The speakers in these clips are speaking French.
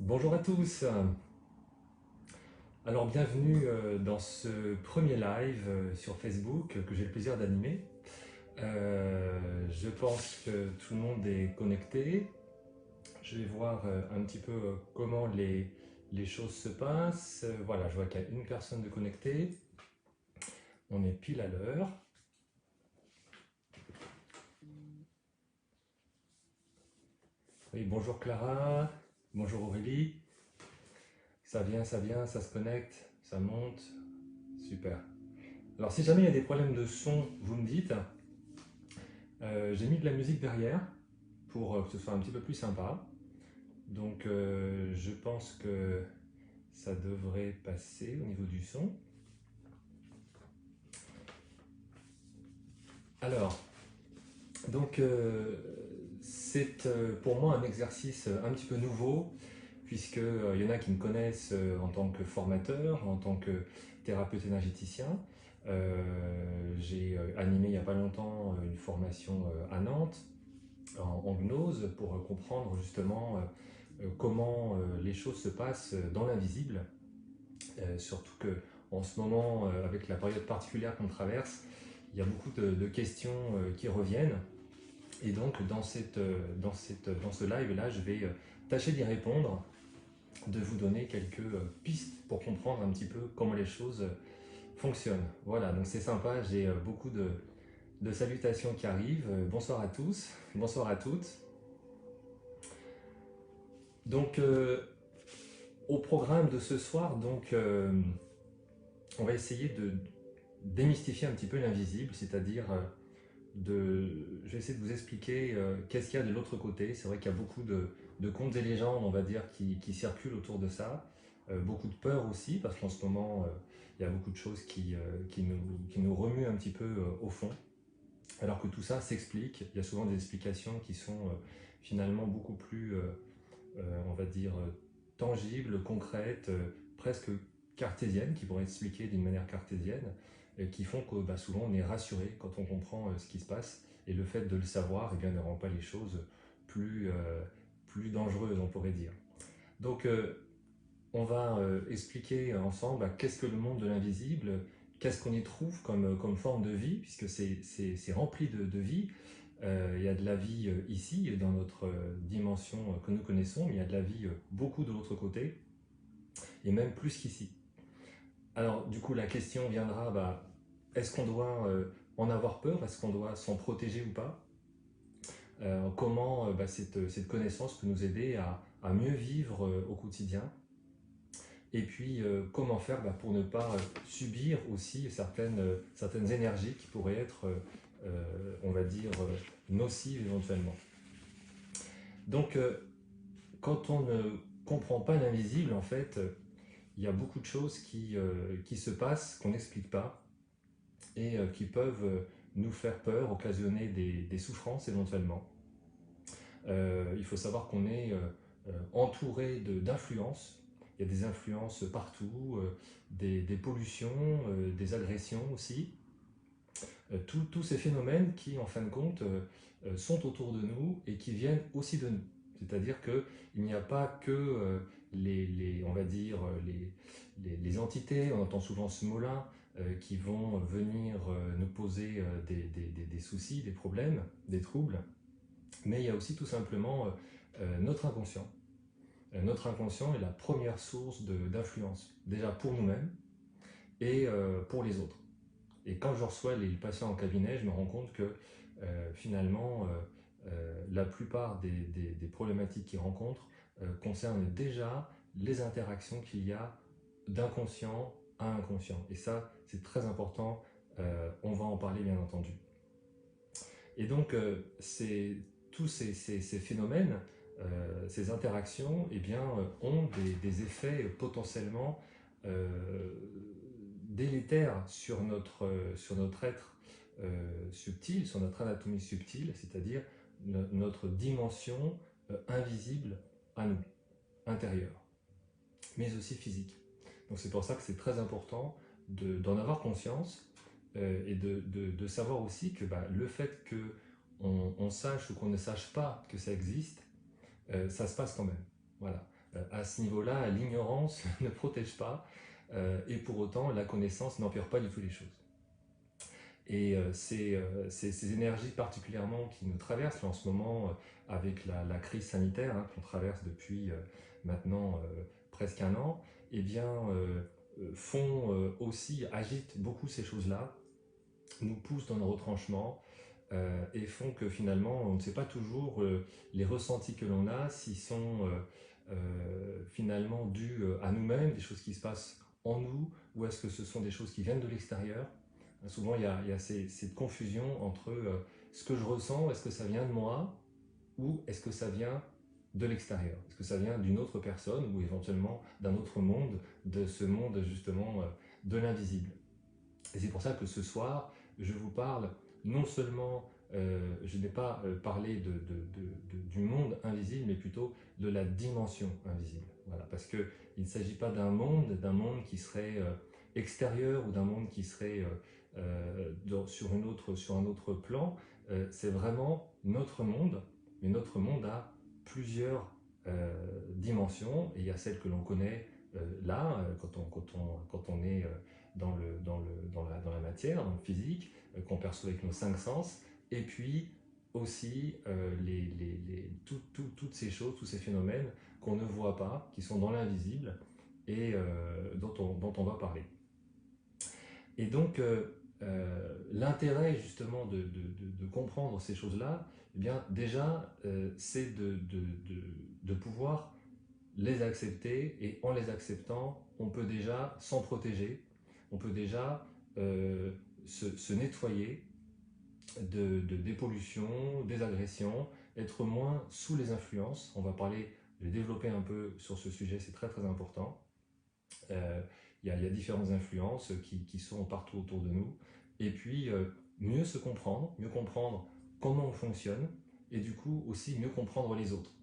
Bonjour à tous. Alors bienvenue dans ce premier live sur Facebook que j'ai le plaisir d'animer. Je pense que tout le monde est connecté. Je vais voir un petit peu comment les choses se passent. Voilà, je vois qu'il y a une personne de connectée. On est pile à l'heure. Oui, bonjour Clara. Bonjour Aurélie. Ça vient, ça se connecte, ça monte. Super. Alors si jamais il y a des problèmes de son, vous me dites. J'ai mis de la musique derrière pour que ce soit un petit peu plus sympa. Donc je pense que ça devrait passer au niveau du son. Alors, donc c'est pour moi un exercice un petit peu nouveau, puisqu'il y en a qui me connaissent en tant que formateur, en tant que thérapeute énergéticien. J'ai animé il n'y a pas longtemps une formation à Nantes en gnose pour comprendre justement comment les choses se passent dans l'invisible. Surtout que en ce moment, avec la période particulière qu'on traverse, il y a beaucoup de questions qui reviennent. Et donc dans ce live-là, je vais tâcher d'y répondre, de vous donner quelques pistes pour comprendre un petit peu comment les choses fonctionnent. Voilà, donc c'est sympa, j'ai beaucoup de salutations qui arrivent. Bonsoir à tous, bonsoir à toutes. Donc au programme de ce soir, on va essayer de démystifier un petit peu l'invisible, c'est-à-dire je vais essayer de vous expliquer qu'est-ce qu'il y a de l'autre côté. C'est vrai qu'il y a beaucoup de contes et légendes, on va dire, qui circulent autour de ça. Beaucoup de peur aussi, parce qu'en ce moment, il y a beaucoup de choses qui nous remuent un petit peu au fond. Alors que tout ça s'explique. Il y a souvent des explications qui sont finalement beaucoup plus, on va dire, tangibles, concrètes, presque cartésiennes, qui pourraient expliquer d'une manière cartésienne, qui font que souvent on est rassuré quand on comprend ce qui se passe, et le fait de le savoir ne rend pas les choses plus dangereuses, on pourrait dire. Donc on va expliquer ensemble qu'est-ce que le monde de l'invisible, qu'est-ce qu'on y trouve comme forme de vie, puisque c'est rempli de vie. Il y a de la vie ici, dans notre dimension que nous connaissons, mais il y a de la vie beaucoup de l'autre côté, et même plus qu'ici. Alors, du coup, la question viendra, est-ce qu'on doit en avoir peur? Est-ce qu'on doit s'en protéger ou pas? Comment cette connaissance peut nous aider à mieux vivre au quotidien? Et puis, comment faire pour ne pas subir aussi certaines énergies qui pourraient être, on va dire, nocives éventuellement. Donc, quand on ne comprend pas l'invisible, en fait, il y a beaucoup de choses qui se passent, qu'on n'explique pas, et qui peuvent nous faire peur, occasionner des souffrances éventuellement. Il faut savoir qu'on est entouré d'influences. Il y a des influences partout, des pollutions, des agressions aussi. Tous ces phénomènes qui, en fin de compte, sont autour de nous et qui viennent aussi de nous. C'est-à-dire qu'il n'y a pas que on va dire, les entités, on entend souvent ce mot-là, qui vont venir nous poser des soucis, des problèmes, des troubles, mais il y a aussi tout simplement notre inconscient. Notre inconscient est la première source d'influence, déjà pour nous-mêmes et pour les autres. Et quand je reçois les patients en cabinet, je me rends compte que finalement, la plupart des problématiques qu'ils rencontrent concernent déjà les interactions qu'il y a d'inconscient à inconscient. Et ça, c'est très important. On va en parler, bien entendu. Et donc, tous ces phénomènes, ces interactions, ont des effets potentiellement délétères sur notre être subtil, sur notre anatomie subtile, c'est-à-dire notre dimension invisible à nous, intérieure, mais aussi physique. Donc c'est pour ça que c'est très important d'en avoir conscience et de savoir aussi que le fait qu'on sache ou qu'on ne sache pas que ça existe, ça se passe quand même. Voilà. À ce niveau-là, l'ignorance ne protège pas, et pour autant, la connaissance n'empire pas du tout les choses. Et ces énergies particulièrement qui nous traversent là, en ce moment avec la crise sanitaire qu'on traverse depuis maintenant presque un an, eh bien, font aussi, agitent beaucoup ces choses-là, nous poussent dans nos retranchements et font que finalement on ne sait pas toujours les ressentis que l'on a, s'ils sont finalement dus à nous-mêmes, des choses qui se passent en nous, ou est-ce que ce sont des choses qui viennent de l'extérieur. Souvent il y a cette confusion entre ce que je ressens, est-ce que ça vient de moi, ou est-ce que ça vient de l'extérieur? Est-ce que ça vient d'une autre personne, ou éventuellement d'un autre monde, de ce monde justement de l'invisible? Et c'est pour ça que ce soir, je vous parle non seulement, je n'ai pas parlé du monde invisible, mais plutôt de la dimension invisible. Voilà, parce qu'il ne s'agit pas d'un monde qui serait extérieur ou d'un monde qui serait sur un autre plan. C'est vraiment notre monde, mais notre monde a plusieurs dimensions, et il y a celle que l'on connaît là, quand on est dans la matière, dans le physique, qu'on perçoit avec nos cinq sens, et puis aussi toutes ces choses, tous ces phénomènes qu'on ne voit pas, qui sont dans l'invisible et dont on va parler. Et donc, l'intérêt justement de comprendre ces choses-là, eh bien, déjà, c'est de pouvoir les accepter, et en les acceptant, on peut déjà s'en protéger, on peut déjà se nettoyer des pollutions, des agressions, être moins sous les influences. On va parler, je vais développer un peu sur ce sujet, c'est très très important. Il y a différentes influences qui sont partout autour de nous, et puis mieux se comprendre, mieux comprendre comment on fonctionne, et du coup aussi mieux comprendre les autres.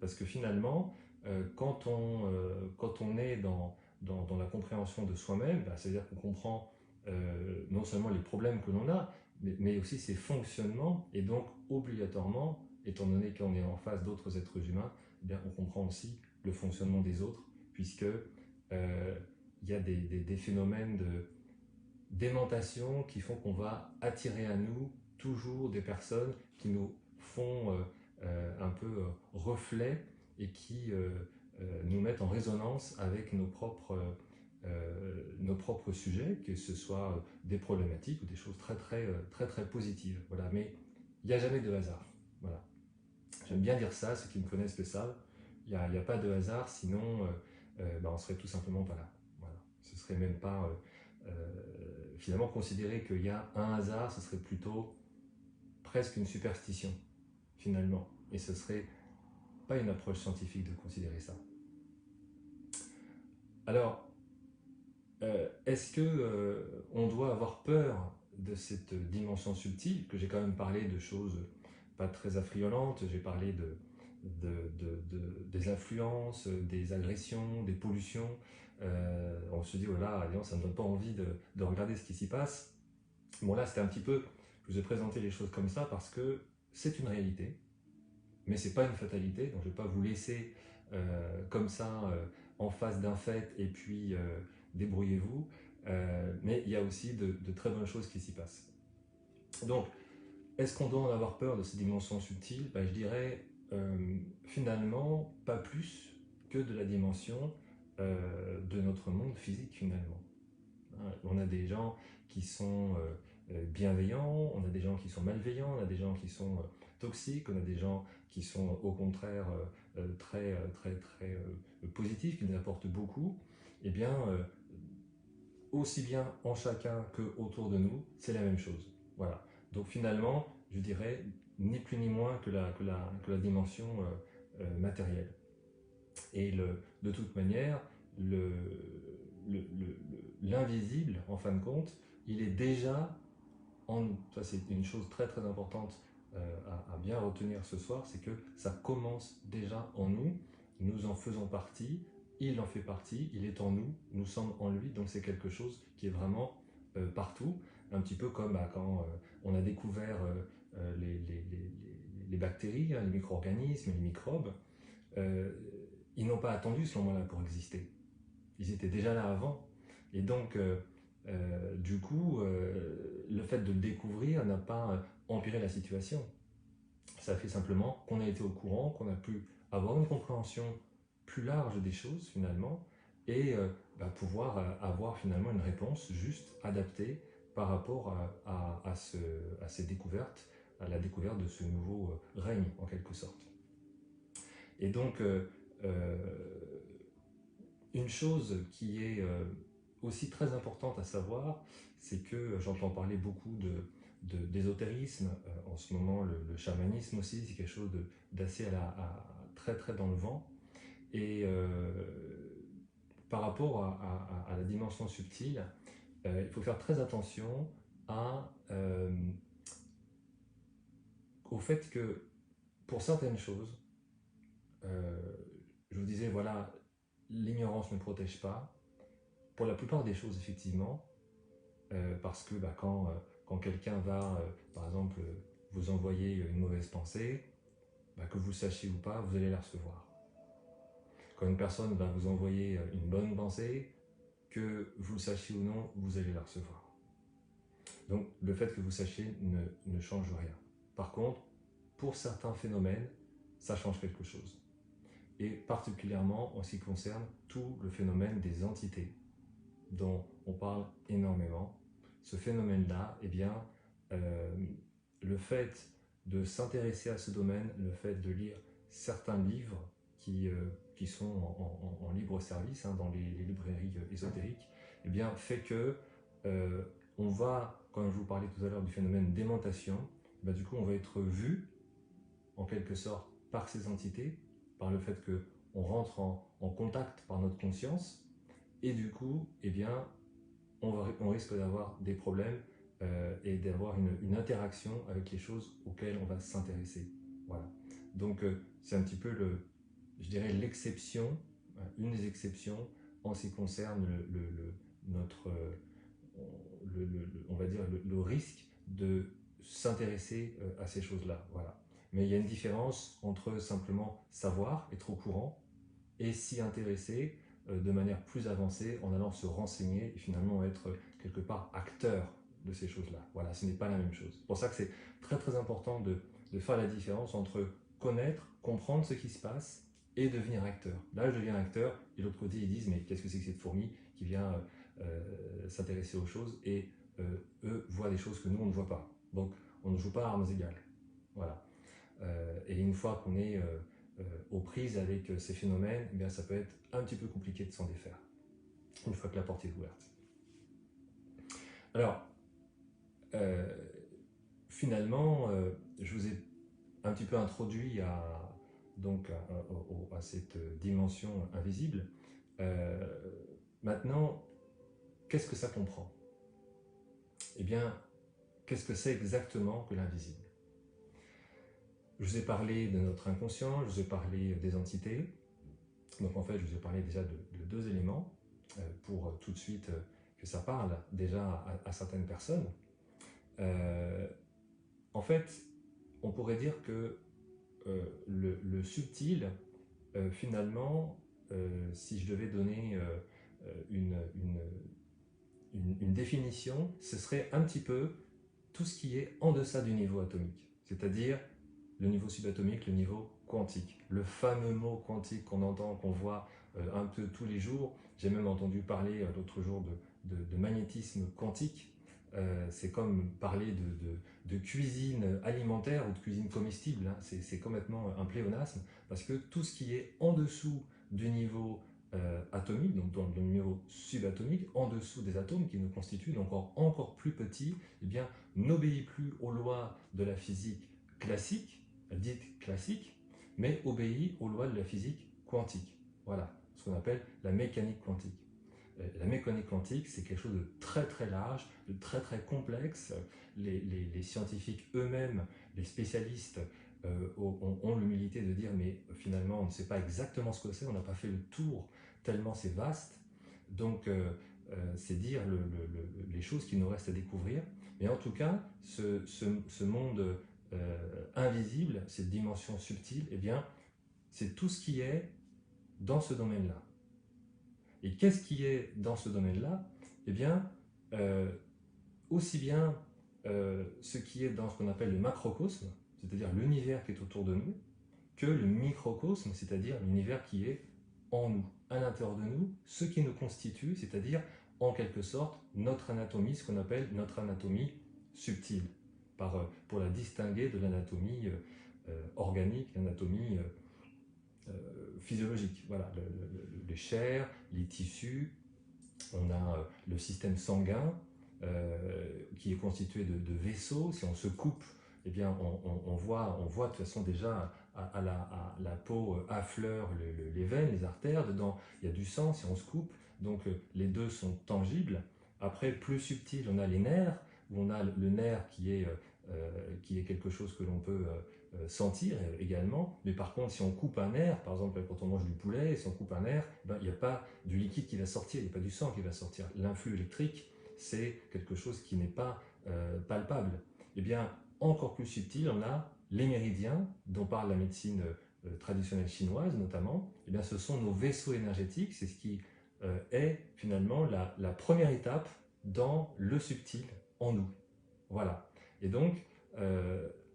Parce que finalement, quand on est dans la compréhension de soi-même, bah, c'est-à-dire qu'on comprend non seulement les problèmes que l'on a, mais aussi ses fonctionnements, et donc obligatoirement, étant donné qu'on est en face d'autres êtres humains, eh bien, on comprend aussi le fonctionnement des autres, puisque il y a des phénomènes d'aimantation qui font qu'on va attirer à nous toujours des personnes qui nous font un peu reflet, et qui nous mettent en résonance avec nos propres sujets, que ce soit des problématiques ou des choses très positives. Voilà. Mais il n'y a jamais de hasard. Voilà. J'aime bien dire ça, ceux qui me connaissent le savent. Il n'y a pas de hasard, sinon on serait tout simplement pas là. Voilà. Ce serait même pas finalement considérer qu'il y a un hasard, ce serait plutôt presque une superstition finalement, et ce serait pas une approche scientifique de considérer ça. Alors, est-ce que on doit avoir peur de cette dimension subtile, que j'ai quand même parlé de choses pas très affriolantes, j'ai parlé des influences, des agressions, des pollutions. On se dit, voilà, ça ne donne pas envie de regarder ce qui s'y passe. Bon, là, c'était un petit peu, je vous ai présenté les choses comme ça parce que c'est une réalité, mais c'est pas une fatalité, donc je ne vais pas vous laisser comme ça en face d'un fait, et puis débrouillez-vous. Mais il y a aussi de très bonnes choses qui s'y passent. Donc, est-ce qu'on doit en avoir peur de ces dimensions subtiles? Je dirais finalement pas plus que de la dimension de notre monde physique finalement. On a des gens qui sont bienveillants, on a des gens qui sont malveillants, on a des gens qui sont toxiques, on a des gens qui sont au contraire très positifs, qui nous apportent beaucoup. Eh bien, aussi bien en chacun que autour de nous, c'est la même chose. Voilà. Donc finalement, je dirais ni plus ni moins que la dimension matérielle. Et de toute manière, l'invisible, en fin de compte, il est déjà en nous. Ça, c'est une chose très très importante à bien retenir ce soir, c'est que ça commence déjà en nous, nous en faisons partie, il en fait partie, il est en nous, nous sommes en lui, donc c'est quelque chose qui est vraiment partout, un petit peu comme quand on a découvert les bactéries, les micro-organismes, les microbes. ils n'ont pas attendu ce moment-là pour exister. Ils étaient déjà là avant. Et donc, du coup, le fait de le découvrir n'a pas empiré la situation. Ça fait simplement qu'on a été au courant, qu'on a pu avoir une compréhension plus large des choses finalement, et pouvoir avoir finalement une réponse juste adaptée par rapport à ces découvertes, à la découverte de ce nouveau règne en quelque sorte. Et donc, une chose qui est aussi très importante à savoir, c'est que j'entends parler beaucoup d'ésotérisme, en ce moment le chamanisme aussi, c'est quelque chose d'assez très très dans le vent. Et par rapport à la dimension subtile, il faut faire très attention au fait que pour certaines choses, je vous disais, voilà, l'ignorance ne protège pas. Pour la plupart des choses, effectivement, parce que quand quelqu'un va, par exemple, vous envoyer une mauvaise pensée, que vous le sachiez ou pas, vous allez la recevoir. Quand une personne va vous envoyer une bonne pensée, que vous le sachiez ou non, vous allez la recevoir. Donc le fait que vous sachiez ne change rien. Par contre, pour certains phénomènes, ça change quelque chose. Et particulièrement en ce qui concerne tout le phénomène des entités, dont on parle énormément. Ce phénomène-là, eh bien, le fait de s'intéresser à ce domaine, le fait de lire certains livres qui sont en libre service dans les librairies ésotériques, eh bien, fait que on va, quand je vous parlais tout à l'heure du phénomène d'aimantation, du coup on va être vu en quelque sorte par ces entités, par le fait qu'on rentre en contact par notre conscience, et du coup, eh bien, on risque d'avoir des problèmes et d'avoir une interaction avec les choses auxquelles on va s'intéresser. Voilà. Donc c'est un petit peu je dirais l'exception, une des exceptions en ce qui concerne notre, on va dire le risque de s'intéresser à ces choses-là. Voilà. Mais il y a une différence entre simplement savoir, être au courant, et s'y intéresser de manière plus avancée en allant se renseigner et finalement être quelque part acteur de ces choses-là. Voilà, ce n'est pas la même chose. C'est pour ça que c'est très très important de faire la différence entre connaître, comprendre ce qui se passe et devenir acteur. Là, je deviens acteur et de l'autre côté, ils disent mais qu'est-ce que c'est que cette fourmi qui vient s'intéresser aux choses et eux voient des choses que nous on ne voit pas. Donc on ne joue pas à armes égales. Voilà. Et une fois qu'on est aux prises avec ces phénomènes, eh bien, ça peut être un petit peu compliqué de s'en défaire, une fois que la porte est ouverte. Alors, finalement, je vous ai un petit peu introduit à cette dimension invisible. Maintenant, qu'est-ce que ça comprend? Eh bien, qu'est-ce que c'est exactement que l'invisible? Je vous ai parlé de notre inconscient, je vous ai parlé des entités. Donc en fait, je vous ai parlé déjà de deux éléments pour tout de suite que ça parle déjà à certaines personnes. En fait, on pourrait dire que le subtil, finalement, si je devais donner une définition, ce serait un petit peu tout ce qui est en deçà du niveau atomique, c'est-à-dire le niveau subatomique, le niveau quantique. Le fameux mot quantique qu'on entend, qu'on voit un peu tous les jours. J'ai même entendu parler l'autre jour de magnétisme quantique. C'est comme parler de cuisine alimentaire ou de cuisine comestible. Hein. C'est complètement un pléonasme parce que tout ce qui est en dessous du niveau atomique, donc dans le niveau subatomique, en dessous des atomes qui nous constituent, donc encore plus petits, eh bien, n'obéit plus aux lois de la physique classique, dite classique, mais obéit aux lois de la physique quantique. Voilà, ce qu'on appelle la mécanique quantique. La mécanique quantique, c'est quelque chose de très très large, de très très complexe. Les scientifiques eux-mêmes, les spécialistes, ont l'humilité de dire mais finalement on ne sait pas exactement ce que c'est, on n'a pas fait le tour tellement c'est vaste. Donc c'est dire les choses qu'il nous reste à découvrir. Mais en tout cas, ce monde invisible, cette dimension subtile, eh bien, c'est tout ce qui est dans ce domaine-là. Et qu'est-ce qui est dans ce domaine-là? Eh bien, aussi bien ce qui est dans ce qu'on appelle le macrocosme, c'est-à-dire l'univers qui est autour de nous, que le microcosme, c'est-à-dire l'univers qui est en nous, à l'intérieur de nous, ce qui nous constitue, c'est-à-dire en quelque sorte notre anatomie, ce qu'on appelle notre anatomie subtile, pour la distinguer de l'anatomie organique, l'anatomie physiologique. Voilà, les chairs, les tissus, on a le système sanguin qui est constitué de vaisseaux. Si on se coupe, eh bien, on voit de toute façon déjà à la peau affleure les veines, les artères. Dedans, il y a du sang si on se coupe. Donc les deux sont tangibles. Après, plus subtil, on a les nerfs, où on a le nerf qui est quelque chose que l'on peut sentir également. Mais par contre, si on coupe un nerf, par exemple quand on mange du poulet, si on coupe un nerf, ben, il n'y a pas du liquide qui va sortir, il n'y a pas du sang qui va sortir. L'influx électrique, c'est quelque chose qui n'est pas palpable. Eh bien, encore plus subtil, on a les méridiens, dont parle la médecine traditionnelle chinoise notamment. Eh bien, ce sont nos vaisseaux énergétiques, c'est ce qui est finalement la première étape dans le subtil en nous. Voilà. Et donc,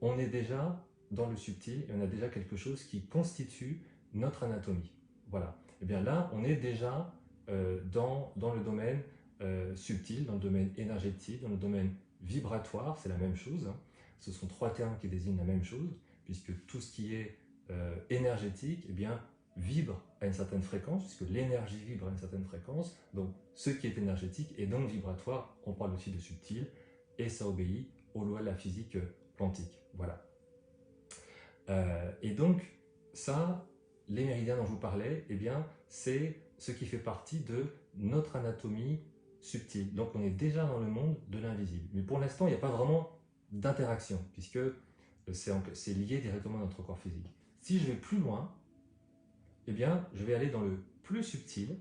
on est déjà dans le subtil et on a déjà quelque chose qui constitue notre anatomie. Voilà. Et bien là, on est déjà dans le domaine subtil, dans le domaine énergétique, dans le domaine vibratoire, c'est la même chose. Hein. Ce sont trois termes qui désignent la même chose, puisque tout ce qui est énergétique, eh bien, vibre à une certaine fréquence, puisque l'énergie vibre à une certaine fréquence. Donc, ce qui est énergétique est donc vibratoire. On parle aussi de subtil, et ça obéit aux lois de la physique quantique. Voilà. Et donc, ça, les méridiens dont je vous parlais, eh bien, c'est ce qui fait partie de notre anatomie subtile. Donc, on est déjà dans le monde de l'invisible. Mais pour l'instant, il n'y a pas vraiment d'interaction, puisque c'est lié directement à notre corps physique. Si je vais plus loin, eh bien, je vais aller dans le plus subtil,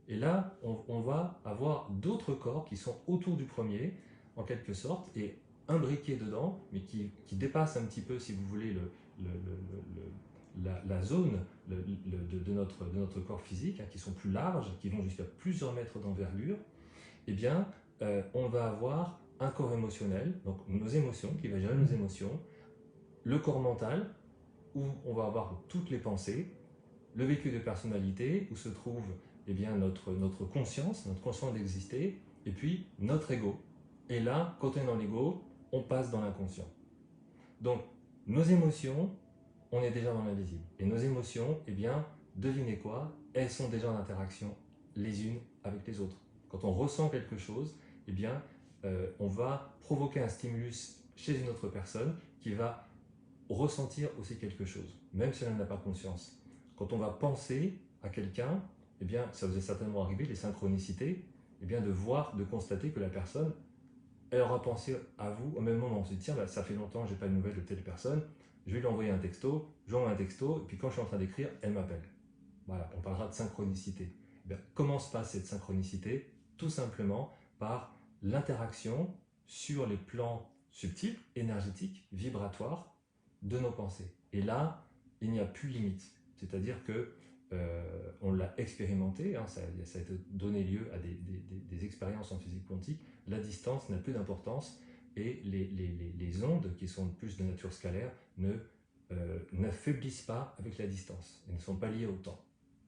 et là, on va avoir d'autres corps qui sont autour du premier, en quelque sorte, et imbriqués dedans, mais qui dépassent un petit peu, si vous voulez, la zone de notre corps physique, hein, qui sont plus larges, qui vont jusqu'à plusieurs mètres d'envergure. Eh bien, on va avoir un corps émotionnel, donc nos émotions, qui va gérer nos émotions, le corps mental, où on va avoir toutes les pensées, le véhicule de personnalité, où se trouve eh bien, notre conscience d'exister, et puis notre ego. Et là, quand on est dans l'ego, on passe dans l'inconscient. Donc, nos émotions, on est déjà dans l'invisible. Et nos émotions, eh bien, devinez quoi? Elles sont déjà en interaction les unes avec les autres. Quand on ressent quelque chose, eh bien, on va provoquer un stimulus chez une autre personne qui va ressentir aussi quelque chose, même si elle n'en a pas conscience. Quand on va penser à quelqu'un, eh bien, ça vous est certainement arrivé, les synchronicités, eh bien, de voir, de constater que la personne, elle aura pensé à vous au même moment. On se dit, tiens, bah, ça fait longtemps que je n'ai pas de nouvelles de telle personne, je vais lui envoyer un texto, j'envoie un texto, et puis quand je suis en train d'écrire, elle m'appelle. Voilà, on parlera de synchronicité. Eh bien, comment se passe cette synchronicité? Tout simplement par l'interaction sur les plans subtils, énergétiques, vibratoires de nos pensées. Et là, il n'y a plus limite. C'est-à-dire que on l'a expérimenté, hein, ça a été donné lieu à des expériences en physique quantique. La distance n'a plus d'importance et les ondes, qui sont plus de nature scalaire, n'affaiblissent pas avec la distance. Elles ne sont pas liées au temps.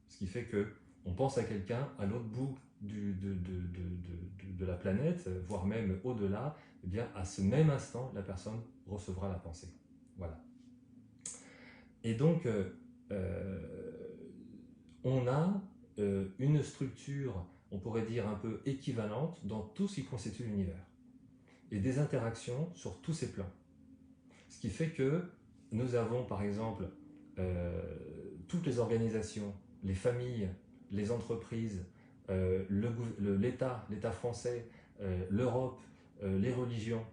Ce qui fait que on pense à quelqu'un à l'autre bout de la planète, voire même au-delà, eh bien, à ce même instant, la personne recevra la pensée. Voilà. Et donc, on a une structure, on pourrait dire un peu équivalente dans tout ce qui constitue l'univers. Et des interactions sur tous ces plans. Ce qui fait que nous avons par exemple toutes les organisations, les familles, les entreprises, l'État français, l'Europe, les religions,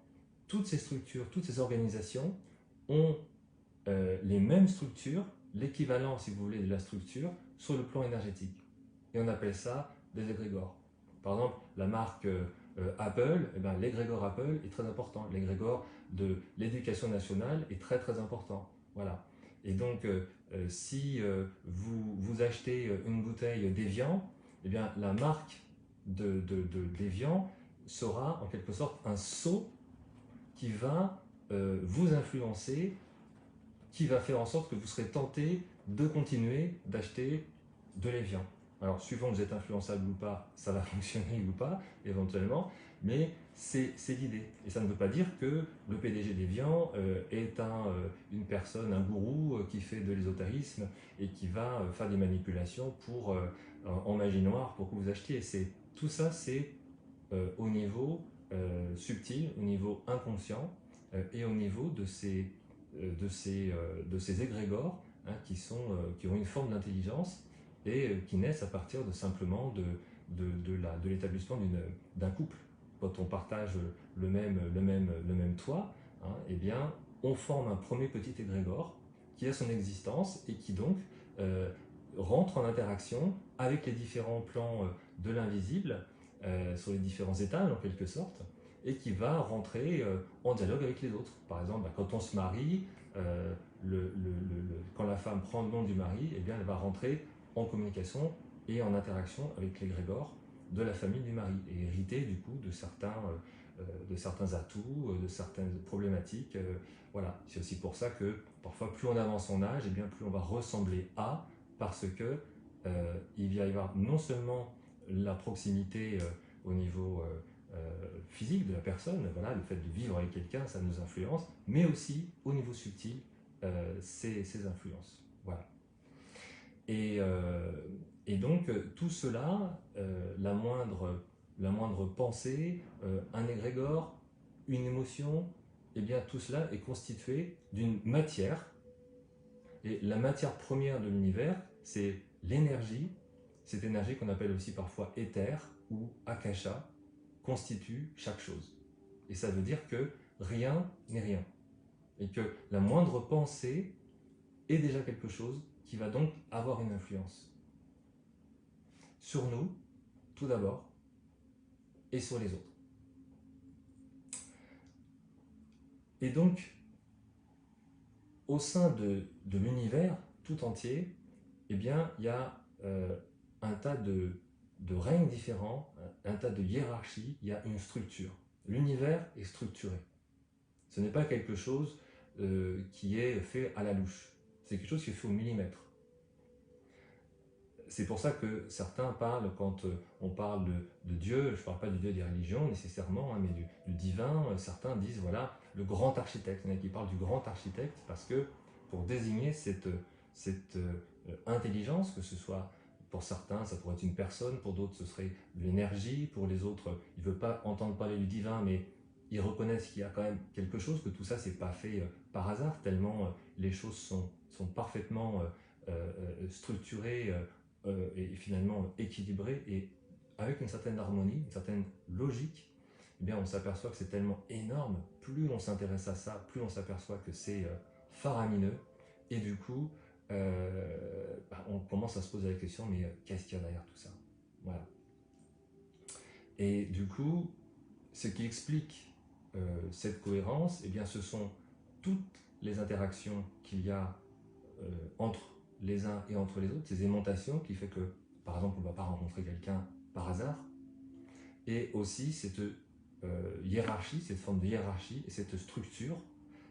toutes ces structures, toutes ces organisations ont les mêmes structures, l'équivalent, si vous voulez, de la structure sur le plan énergétique. Et on appelle ça des égrégores. Par exemple, la marque Apple, eh ben, l'égrégore Apple est très important. L'égrégore de l'éducation nationale est très très important. Voilà. Et donc, si vous achetez une bouteille d'Evian, eh bien, la marque d'Evian sera en quelque sorte un sceau qui va vous influencer, qui va faire en sorte que vous serez tenté de continuer d'acheter de l'Evian. Alors, suivant que vous êtes influençable ou pas, ça va fonctionner ou pas, éventuellement, mais c'est l'idée. Et ça ne veut pas dire que le PDG d'Evian est une personne, un gourou qui fait de l'ésotérisme et qui va faire des manipulations en magie noire pour que vous achetiez. Tout ça, c'est au niveau subtil, au niveau inconscient et au niveau de ces égrégores hein, qui ont une forme d'intelligence et qui naissent à partir simplement de l'établissement d'un couple. Quand on partage le même toit, hein, eh bien, on forme un premier petit égrégore qui a son existence et qui donc rentre en interaction avec les différents plans de l'invisible, sur les différents étages en quelque sorte, et qui va rentrer en dialogue avec les autres. Par exemple, quand on se marie, quand la femme prend le nom du mari, eh bien, elle va rentrer en communication et en interaction avec l'égrégore de la famille du mari et hériter du coup de certains atouts, de certaines problématiques. Voilà, c'est aussi pour ça que parfois plus on avance en âge, et bien plus on va ressembler à, parce que il va y avoir non seulement la proximité au niveau physique de la personne, voilà, le fait de vivre avec quelqu'un, ça nous influence, mais aussi au niveau subtil, ces influences. Voilà. Et, euh, et donc, tout cela, la moindre pensée, un égrégore, une émotion, eh bien, tout cela est constitué d'une matière. Et la matière première de l'univers, c'est l'énergie. Cette énergie qu'on appelle aussi parfois éther ou akasha, constitue chaque chose. Et ça veut dire que rien n'est rien. Et que la moindre pensée est déjà quelque chose qui va donc avoir une influence sur nous, tout d'abord, et sur les autres. Et donc, au sein de l'univers tout entier, eh bien, il y a un tas de règnes différents, un tas de hiérarchies, il y a une structure. L'univers est structuré. Ce n'est pas quelque chose qui est fait à la louche. C'est quelque chose qui est fait au millimètre. C'est pour ça que certains parlent, quand on parle de Dieu, je ne parle pas du Dieu des religions nécessairement, hein, mais du divin, certains disent, voilà, le grand architecte. Il y en a qui parlent du grand architecte parce que pour désigner cette intelligence, que ce soit pour certains, ça pourrait être une personne, pour d'autres, ce serait de l'énergie, pour les autres, ils ne veulent pas entendre parler du divin, mais ils reconnaissent qu'il y a quand même quelque chose, que tout ça, c'est pas fait par hasard, tellement les choses sont parfaitement structurées et finalement équilibré et avec une certaine harmonie, une certaine logique, eh bien on s'aperçoit que c'est tellement énorme, plus on s'intéresse à ça, plus on s'aperçoit que c'est faramineux, et du coup, on commence à se poser la question, mais qu'est-ce qu'il y a derrière tout ça? Voilà. Et du coup, ce qui explique cette cohérence, eh bien, ce sont toutes les interactions qu'il y a entre les uns et entre les autres, ces aimantations qui fait que, par exemple, on ne va pas rencontrer quelqu'un par hasard, et aussi cette hiérarchie, cette forme de hiérarchie et cette structure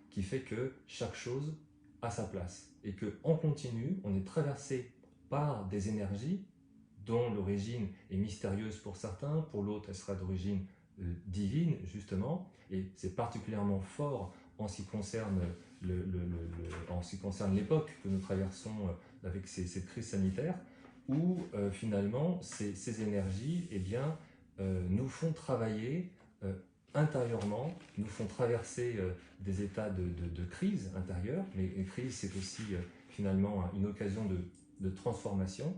qui fait que chaque chose a sa place et qu'en continu, on est traversé par des énergies dont l'origine est mystérieuse pour certains, pour l'autre elle sera d'origine divine justement, et c'est particulièrement fort en ce qui concerne l'époque que nous traversons avec cette crise sanitaire, où finalement ces énergies eh bien, nous font travailler intérieurement, nous font traverser des états de crise intérieure, mais une crise c'est aussi finalement une occasion de transformation,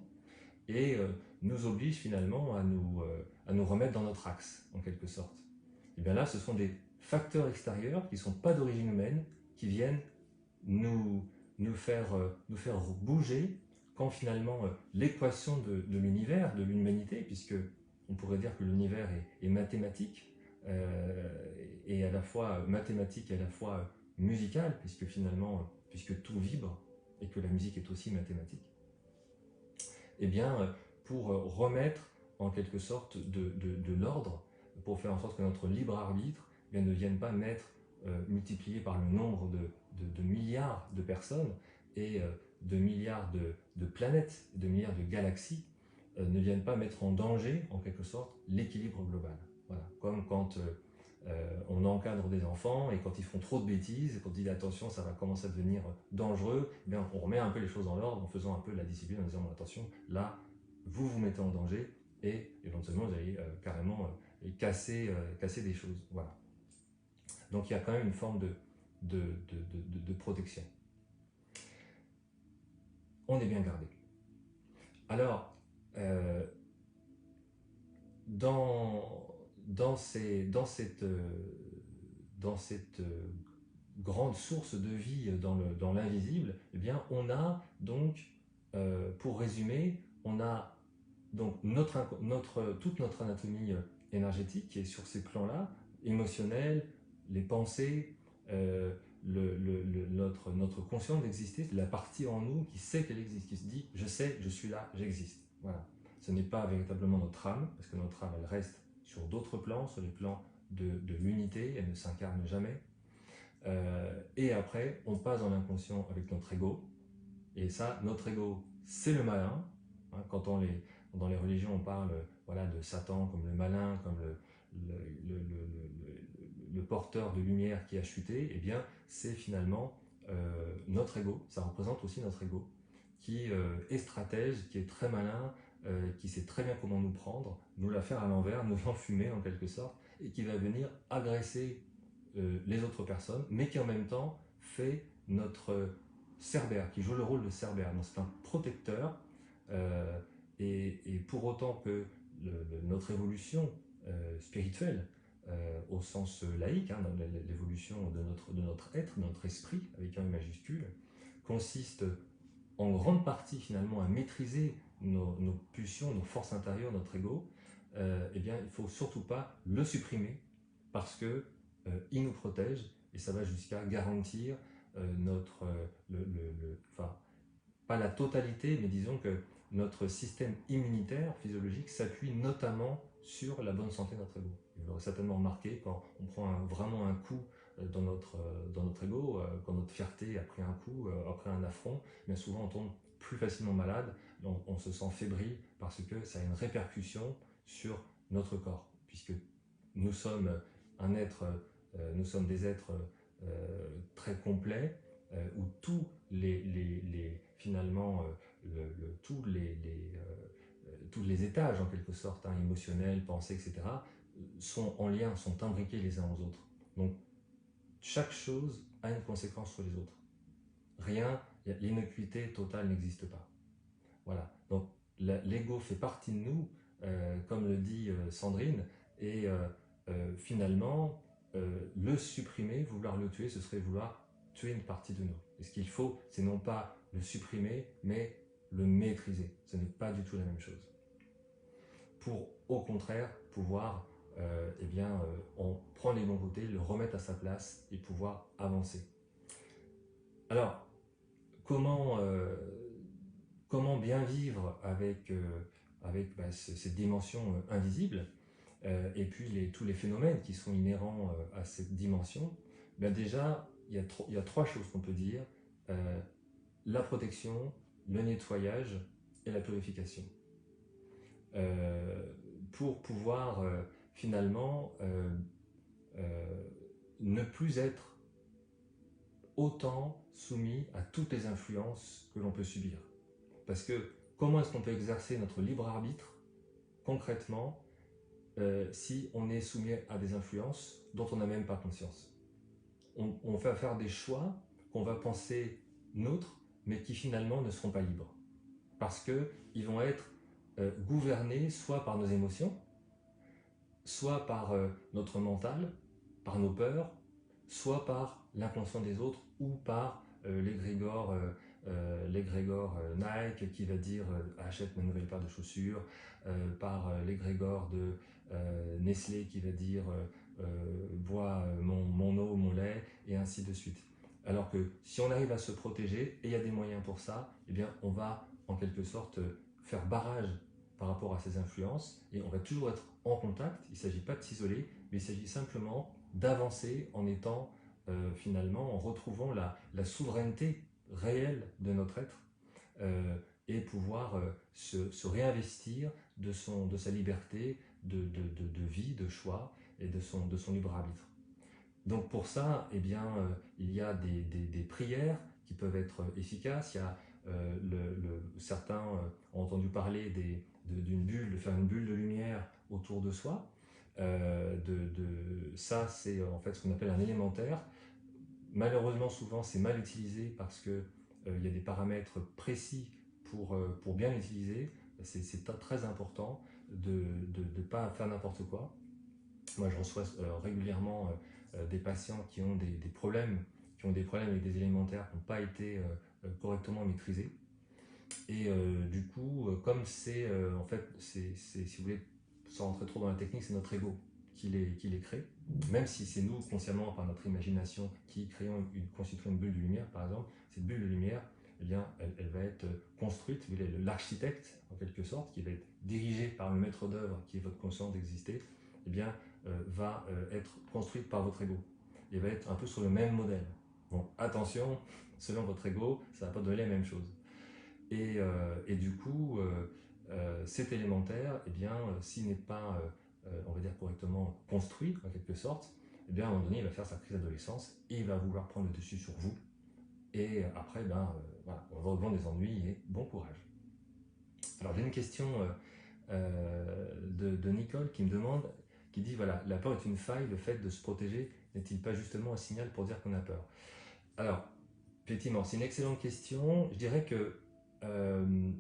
et nous oblige finalement à nous remettre dans notre axe, en quelque sorte. Et bien là, ce sont des facteurs extérieurs qui ne sont pas d'origine humaine, qui viennent nous faire bouger quand finalement l'équation de l'univers, de l'humanité, puisque on pourrait dire que l'univers est mathématique, et à la fois mathématique et à la fois musical, puisque finalement, puisque tout vibre, et que la musique est aussi mathématique, eh bien, pour remettre en quelque sorte de l'ordre, pour faire en sorte que notre libre arbitre eh bien, ne vienne pas n'être multiplié par le nombre de milliards de personnes et de milliards de planètes, de milliards de galaxies, ne viennent pas mettre en danger, en quelque sorte, l'équilibre global. Voilà. Comme quand on encadre des enfants et quand ils font trop de bêtises, et quand on dit attention, ça va commencer à devenir dangereux, eh bien, on remet un peu les choses en ordre en faisant un peu la discipline, en disant attention, là, vous vous mettez en danger et éventuellement vous allez carrément casser des choses. Voilà. Donc il y a quand même une forme de protection. On est bien gardé. Alors, dans cette grande source de vie dans l'invisible, eh bien, on a donc, pour résumer, on a donc toute notre anatomie énergétique qui est sur ces plans-là, émotionnel, les pensées, notre conscience d'exister, la partie en nous qui sait qu'elle existe, qui se dit « je sais, je suis là, j'existe ». Voilà. Ce n'est pas véritablement notre âme, parce que notre âme, elle reste sur d'autres plans, sur les plans de l'unité, elle ne s'incarne jamais. Et après, on passe dans l'inconscient avec notre ego, et ça, notre ego, c'est le malin. Hein, dans les religions, on parle voilà, de Satan comme le malin, comme le porteur de lumière qui a chuté, eh bien, c'est finalement notre ego, ça représente aussi notre ego, qui est stratège, qui est très malin, qui sait très bien comment nous prendre, nous la faire à l'envers, nous enfumer en quelque sorte, et qui va venir agresser les autres personnes, mais qui en même temps fait notre Cerbère, qui joue le rôle de Cerbère. Donc c'est un protecteur, et pour autant que notre évolution spirituelle, au sens laïque, hein, l'évolution de notre être, de notre esprit, avec un majuscule, consiste en grande partie finalement à maîtriser nos pulsions, nos forces intérieures, notre ego, eh bien il ne faut surtout pas le supprimer parce que il nous protège et ça va jusqu'à garantir notre, enfin, pas la totalité, mais disons que notre système immunitaire physiologique s'appuie notamment sur la bonne santé de notre ego. Vous l'aurez certainement remarqué quand on prend vraiment un coup dans notre ego, quand notre fierté a pris un coup, après un affront, bien souvent on tombe plus facilement malade, on se sent fébrile parce que ça a une répercussion sur notre corps, puisque nous sommes nous sommes des êtres très complets, où finalement tous les étages en quelque sorte, hein, émotionnels, pensées, etc., sont en lien, sont imbriqués les uns aux autres. Donc chaque chose a une conséquence sur les autres. Rien, l'innocuité totale n'existe pas. Voilà. Donc l'ego fait partie de nous, comme le dit Sandrine, et finalement, le supprimer, vouloir le tuer, ce serait vouloir tuer une partie de nous. Et ce qu'il faut, c'est non pas le supprimer, mais le maîtriser. Ce n'est pas du tout la même chose. Pour, au contraire, pouvoir, on prend les bons côtés, le remettre à sa place et pouvoir avancer. Alors, comment bien vivre avec cette dimension invisible et puis tous les phénomènes qui sont inhérents à cette dimension? Déjà, il y a trois choses qu'on peut dire. La protection, le nettoyage et la purification. Pour pouvoir finalement ne plus être autant soumis à toutes les influences que l'on peut subir. Parce que comment est-ce qu'on peut exercer notre libre arbitre concrètement si on est soumis à des influences dont on n'a même pas conscience? On va faire des choix qu'on va penser neutres, mais qui finalement ne seront pas libres. Parce qu'ils vont être gouvernés soit par nos émotions, soit par notre mental, par nos peurs, soit par l'inconscient des autres ou par l'égrégore Nike qui va dire achète ma nouvelle paire de chaussures, par l'égrégore de Nestlé qui va dire bois mon eau, mon lait, et ainsi de suite. Alors que si on arrive à se protéger, et il y a des moyens pour ça, eh bien on va en quelque sorte faire barrage par rapport à ces influences, et on va toujours être en contact. Il ne s'agit pas de s'isoler, mais il s'agit simplement d'avancer en étant finalement, en retrouvant la souveraineté réelle de notre être, et pouvoir se réinvestir de sa liberté de vie, de choix et de son libre arbitre. Donc pour ça, eh bien, il y a des prières qui peuvent être efficaces. Il y a, certains ont entendu parler d'une bulle, de faire une bulle de lumière autour de soi. Ça, c'est en fait ce qu'on appelle un élémentaire. Malheureusement, souvent, c'est mal utilisé parce que il y a des paramètres précis pour bien l'utiliser. C'est très important de ne pas faire n'importe quoi. Moi, je reçois régulièrement des patients qui ont des problèmes, avec des élémentaires qui n'ont pas été correctement maîtrisés. Et du coup, comme c'est en fait, si vous voulez, sans rentrer trop dans la technique, c'est notre ego qui les crée. Même si c'est nous, consciemment, par notre imagination, qui constituons une bulle de lumière, par exemple, cette bulle de lumière, eh bien, elle va être construite, l'architecte, en quelque sorte, qui va être dirigé par le maître d'œuvre, qui est votre conscience d'exister, eh bien, va être construite par votre ego. Et va être un peu sur le même modèle. Donc attention, selon votre ego, ça ne va pas donner la même chose. Et du coup, cet élémentaire, eh bien, s'il n'est pas, on va dire correctement construit, en quelque sorte, eh bien, à un moment donné, il va faire sa crise d'adolescence et il va vouloir prendre le dessus sur vous. Et après, voilà, on va au devant des ennuis et bon courage. Alors, j'ai une question de Nicole qui me demande, qui dit, voilà, la peur est une faille, le fait de se protéger n'est-il pas justement un signal pour dire qu'on a peur? Alors, effectivement, c'est une excellente question. Je dirais que euh,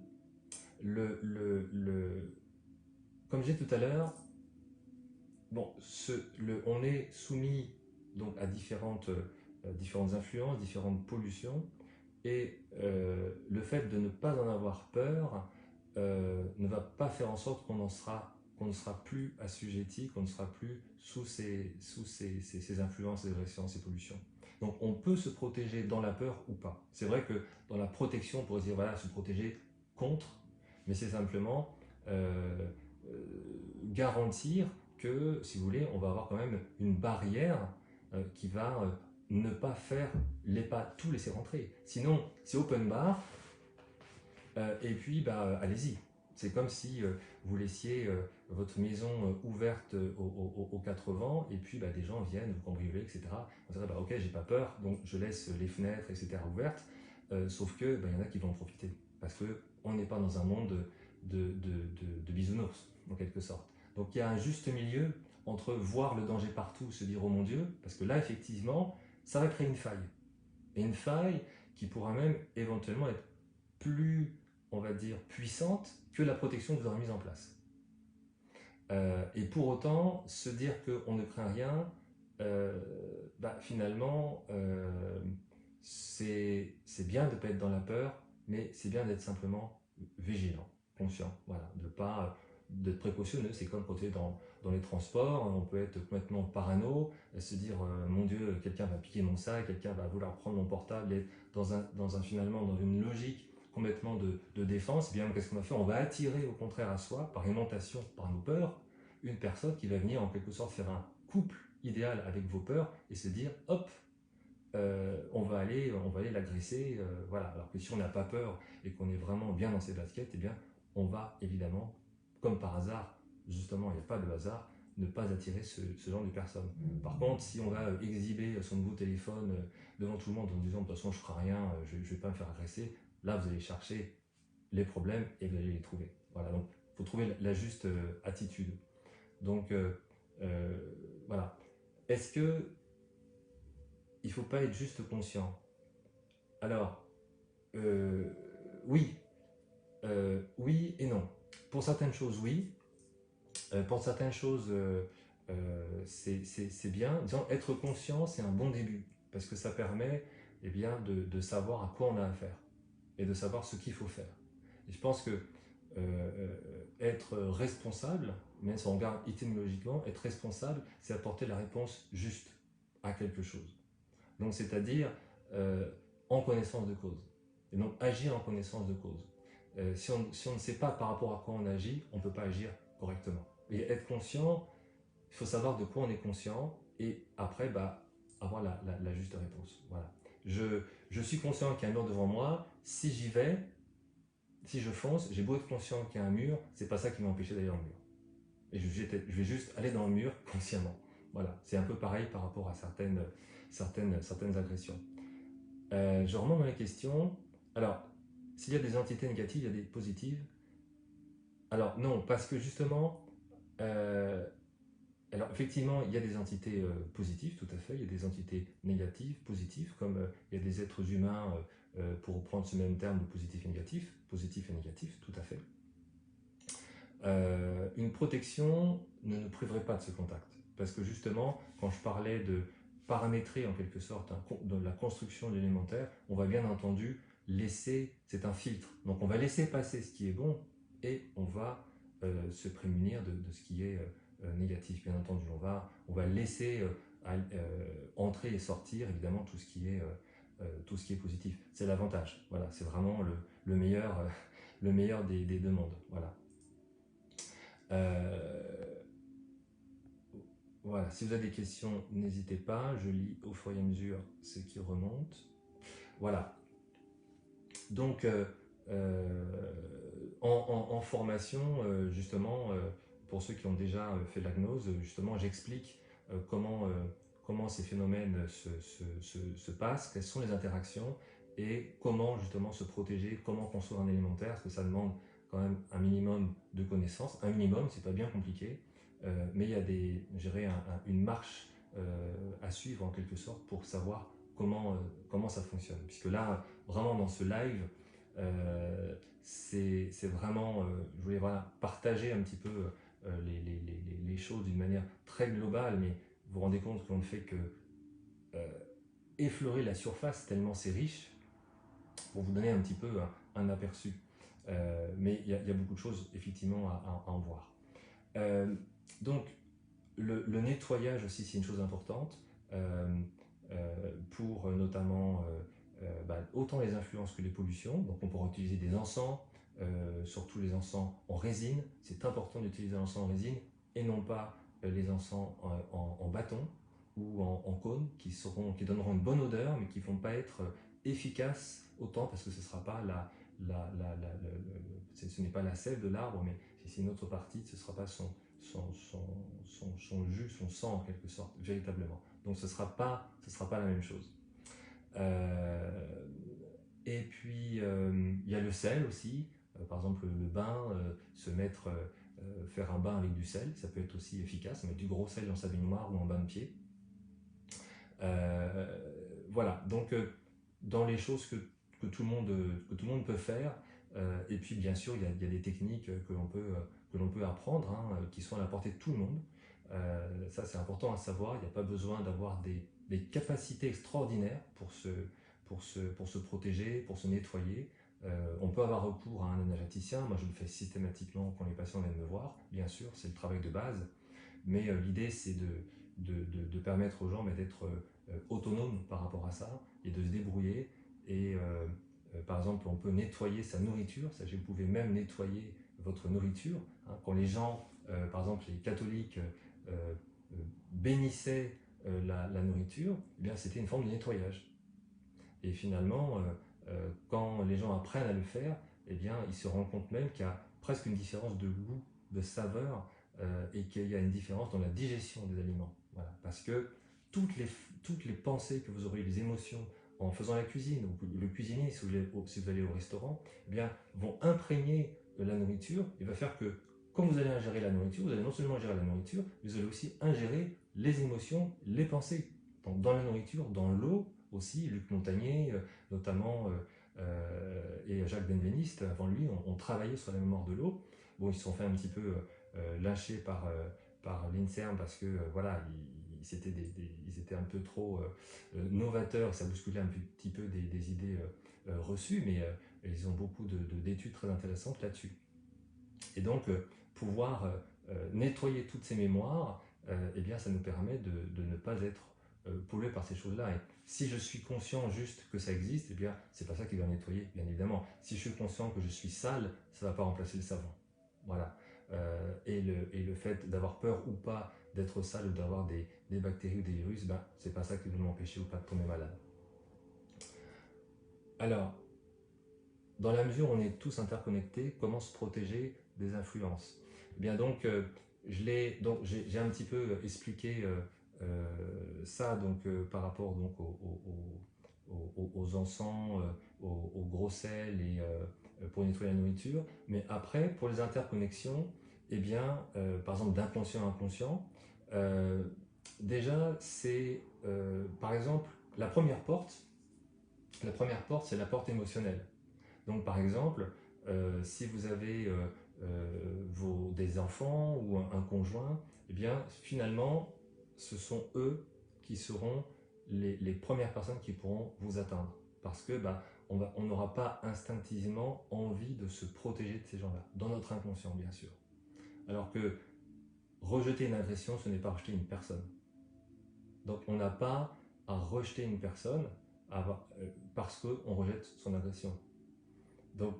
comme je disais tout à l'heure, bon, on est soumis donc à différentes influences, différentes pollutions, et le fait de ne pas en avoir peur ne va pas faire en sorte qu'on ne sera plus assujetti, qu'on ne sera plus sous ces influences, ces agressions, ces pollutions. Donc on peut se protéger dans la peur ou pas. C'est vrai que dans la protection, on pourrait se dire, voilà, se protéger contre, mais c'est simplement garantir que, si vous voulez, on va avoir quand même une barrière qui va ne pas faire tout laisser rentrer. Sinon, c'est open bar, et puis allez-y. C'est comme si vous laissiez votre maison ouverte aux quatre vents, et puis des gens viennent vous cambrioler, etc. On dirait, ok, j'ai pas peur, donc je laisse les fenêtres, etc. ouvertes, sauf que y en a qui vont en profiter, parce qu'on n'est pas dans un monde de bisounours, en quelque sorte. Donc il y a un juste milieu entre voir le danger partout, se dire oh mon Dieu, parce que là effectivement, ça va créer une faille. Et une faille qui pourra même éventuellement être plus, on va dire, puissante que la protection que vous aurez mise en place. Et pour autant, se dire qu'on ne craint rien, finalement, c'est bien de ne pas être dans la peur, mais c'est bien d'être simplement vigilant, conscient, voilà, d'être précautionneux. C'est comme quand on est dans les transports, on peut être complètement parano, se dire mon Dieu, quelqu'un va piquer mon sac, quelqu'un va vouloir prendre mon portable, et finalement dans une logique complètement de défense. Eh bien, qu'est-ce qu'on va faire? On va attirer au contraire à soi, par aimantation, par nos peurs, une personne qui va venir en quelque sorte faire un couple idéal avec vos peurs et se dire hop, on va aller l'agresser, voilà. Alors que si on n'a pas peur et qu'on est vraiment bien dans ses baskets, eh bien, on va évidemment, comme par hasard, justement, il n'y a pas de hasard, ne pas attirer ce genre de personnes. Par contre, si on va exhiber son nouveau téléphone devant tout le monde en disant de toute façon je ne ferai rien, je ne vais pas me faire agresser, là vous allez chercher les problèmes et vous allez les trouver. Voilà, donc il faut trouver la juste attitude. Donc voilà. Est-ce que il ne faut pas être juste conscient? Alors, oui. Oui et non. Pour certaines choses, oui. Pour certaines choses, c'est bien. Disons, être conscient, c'est un bon début. Parce que ça permet bien, de savoir à quoi on a affaire. Et de savoir ce qu'il faut faire. Et je pense que être responsable, même si on regarde étymologiquement, être responsable, c'est apporter la réponse juste à quelque chose. Donc, c'est-à-dire, en connaissance de cause. Et donc agir en connaissance de cause. Si on ne sait pas par rapport à quoi on agit, on ne peut pas agir correctement. Et être conscient, il faut savoir de quoi on est conscient et après avoir la juste réponse. Voilà. Je suis conscient qu'il y a un mur devant moi, si j'y vais, si je fonce, j'ai beau être conscient qu'il y a un mur, c'est pas ça qui m'empêche d'aller dans le mur. Et je vais juste aller dans le mur consciemment. Voilà, c'est un peu pareil par rapport à certaines agressions. Je remonte dans les questions. Alors, s'il y a des entités négatives, il y a des positives. Alors non, parce que justement, euh, alors effectivement, il y a des entités positives, tout à fait. Il y a des entités négatives, positives, comme il y a des êtres humains, pour reprendre ce même terme de positif et négatif, tout à fait. Une protection ne nous priverait pas de ce contact. Parce que justement, quand je parlais de paramétrer en quelque sorte de la construction de l'élémentaire, on va bien entendu laisser, c'est un filtre. Donc on va laisser passer ce qui est bon et on va se prémunir de ce qui est négatif, bien entendu. On va laisser entrer et sortir évidemment tout ce qui est positif. C'est l'avantage. Voilà, c'est vraiment le meilleur, le meilleur des deux mondes. Voilà. Euh, voilà, si vous avez des questions, n'hésitez pas, je lis au fur et à mesure ce qui remonte. Voilà. Donc, en formation, justement, pour ceux qui ont déjà fait la gnose, justement, j'explique comment ces phénomènes se passent, quelles sont les interactions et comment justement se protéger, comment construire un élémentaire, parce que ça demande quand même un minimum de connaissances. Un minimum, c'est pas bien compliqué, mais il y a une marche à suivre en quelque sorte pour savoir comment ça fonctionne. Puisque là, vraiment dans ce live, c'est vraiment, je voulais partager un petit peu les choses d'une manière très globale, mais vous vous rendez compte qu'on ne fait que effleurer la surface tellement c'est riche, pour vous donner un petit peu un aperçu. Mais il y a beaucoup de choses effectivement à en voir. Donc le nettoyage aussi, c'est une chose importante pour notamment autant les influences que les pollutions. Donc on pourra utiliser des encens, surtout les encens en résine. C'est important d'utiliser l'encens en résine et non pas les encens en bâton ou en cône qui donneront une bonne odeur mais qui ne vont pas être efficaces autant parce que ce sera pas ce n'est pas la sève de l'arbre, mais si c'est une autre partie, ce ne sera pas son jus, son sang en quelque sorte, véritablement. Donc ce ne sera pas la même chose. Et puis il y a le sel aussi, par exemple le bain, faire un bain avec du sel, ça peut être aussi efficace, mettre du gros sel dans sa baignoire ou en bain de pied. Voilà, donc dans les choses que tout le monde peut faire, et puis bien sûr il y a des techniques que l'on peut apprendre, hein, qui sont à la portée de tout le monde. Ça c'est important à savoir, il n'y a pas besoin d'avoir des capacités extraordinaires pour se protéger, pour se nettoyer. On peut avoir recours à un énergéticien, moi je le fais systématiquement quand les patients viennent me voir, bien sûr c'est le travail de base, mais l'idée c'est de permettre aux gens d'être autonomes par rapport à ça et de se débrouiller. Et par exemple, on peut nettoyer sa nourriture, vous pouvez même nettoyer votre nourriture. Hein. Quand les gens, par exemple les catholiques, bénissaient la nourriture, eh bien c'était une forme de nettoyage. Et finalement, quand les gens apprennent à le faire, eh bien ils se rendent compte même qu'il y a presque une différence de goût, de saveur, et qu'il y a une différence dans la digestion des aliments. Voilà. Parce que toutes les pensées que vous aurez, les émotions en faisant la cuisine, ou le cuisinier, si vous allez au restaurant, eh bien, vont imprégner la nourriture et va faire que quand vous allez ingérer la nourriture, vous allez non seulement ingérer la nourriture, mais vous allez aussi ingérer les émotions, les pensées. Donc, dans la nourriture, dans l'eau aussi, Luc Montagnier notamment, et Jacques Benveniste, avant lui, ont travaillé sur la mémoire de l'eau. Bon, ils se sont fait un petit peu lynchés par l'INSERM parce que voilà, ils étaient un peu trop novateurs, ça bousculait un petit peu des idées reçues, mais ils ont beaucoup d'études très intéressantes là-dessus. Et donc, pouvoir nettoyer toutes ces mémoires, eh bien, ça nous permet de ne pas être pollué par ces choses-là. Et si je suis conscient juste que ça existe, eh bien, c'est pas ça qui va nettoyer, bien évidemment. Si je suis conscient que je suis sale, ça va pas remplacer le savon. Voilà. Et le fait d'avoir peur ou pas d'être sale ou d'avoir des bactéries ou des virus, ben, c'est pas ça qui va m'empêcher ou pas de tomber malade. Alors, dans la mesure où on est tous interconnectés, comment se protéger des influences? Eh bien donc, j'ai un petit peu expliqué ça par rapport donc aux encens, aux gros sels et pour nettoyer la nourriture. Mais après, pour les interconnexions, eh bien, par exemple d'inconscient à inconscient, euh, déjà c'est par exemple la première porte c'est la porte émotionnelle. Donc par exemple, si vous avez des enfants ou un conjoint, eh bien finalement, ce sont eux qui seront les premières personnes qui pourront vous atteindre. Parce que bah, on n'aura pas instinctivement envie de se protéger de ces gens-là, dans notre inconscient bien sûr. Alors que rejeter une agression, ce n'est pas rejeter une personne. Donc on n'a pas à rejeter une personne parce qu'on rejette son agression. Donc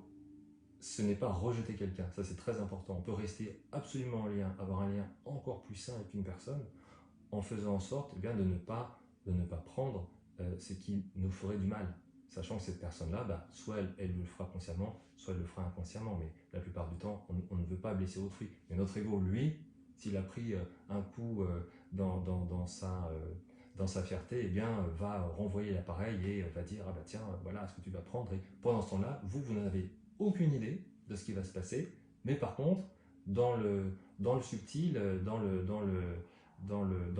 ce n'est pas rejeter quelqu'un, ça c'est très important. On peut rester absolument en lien, avoir un lien encore plus sain avec une personne en faisant en sorte eh bien, de ne pas prendre ce qui nous ferait du mal. Sachant que cette personne-là, bah, soit elle le fera consciemment, soit elle le fera inconsciemment, mais la plupart du temps, on ne veut pas blesser autrui. Mais notre ego, lui, s'il a pris un coup dans sa fierté, eh bien, va renvoyer l'appareil et va dire ah bah tiens, voilà ce que tu vas prendre. Et pendant ce temps-là, vous n'en avez aucune idée de ce qui va se passer, mais par contre, dans le subtil, dans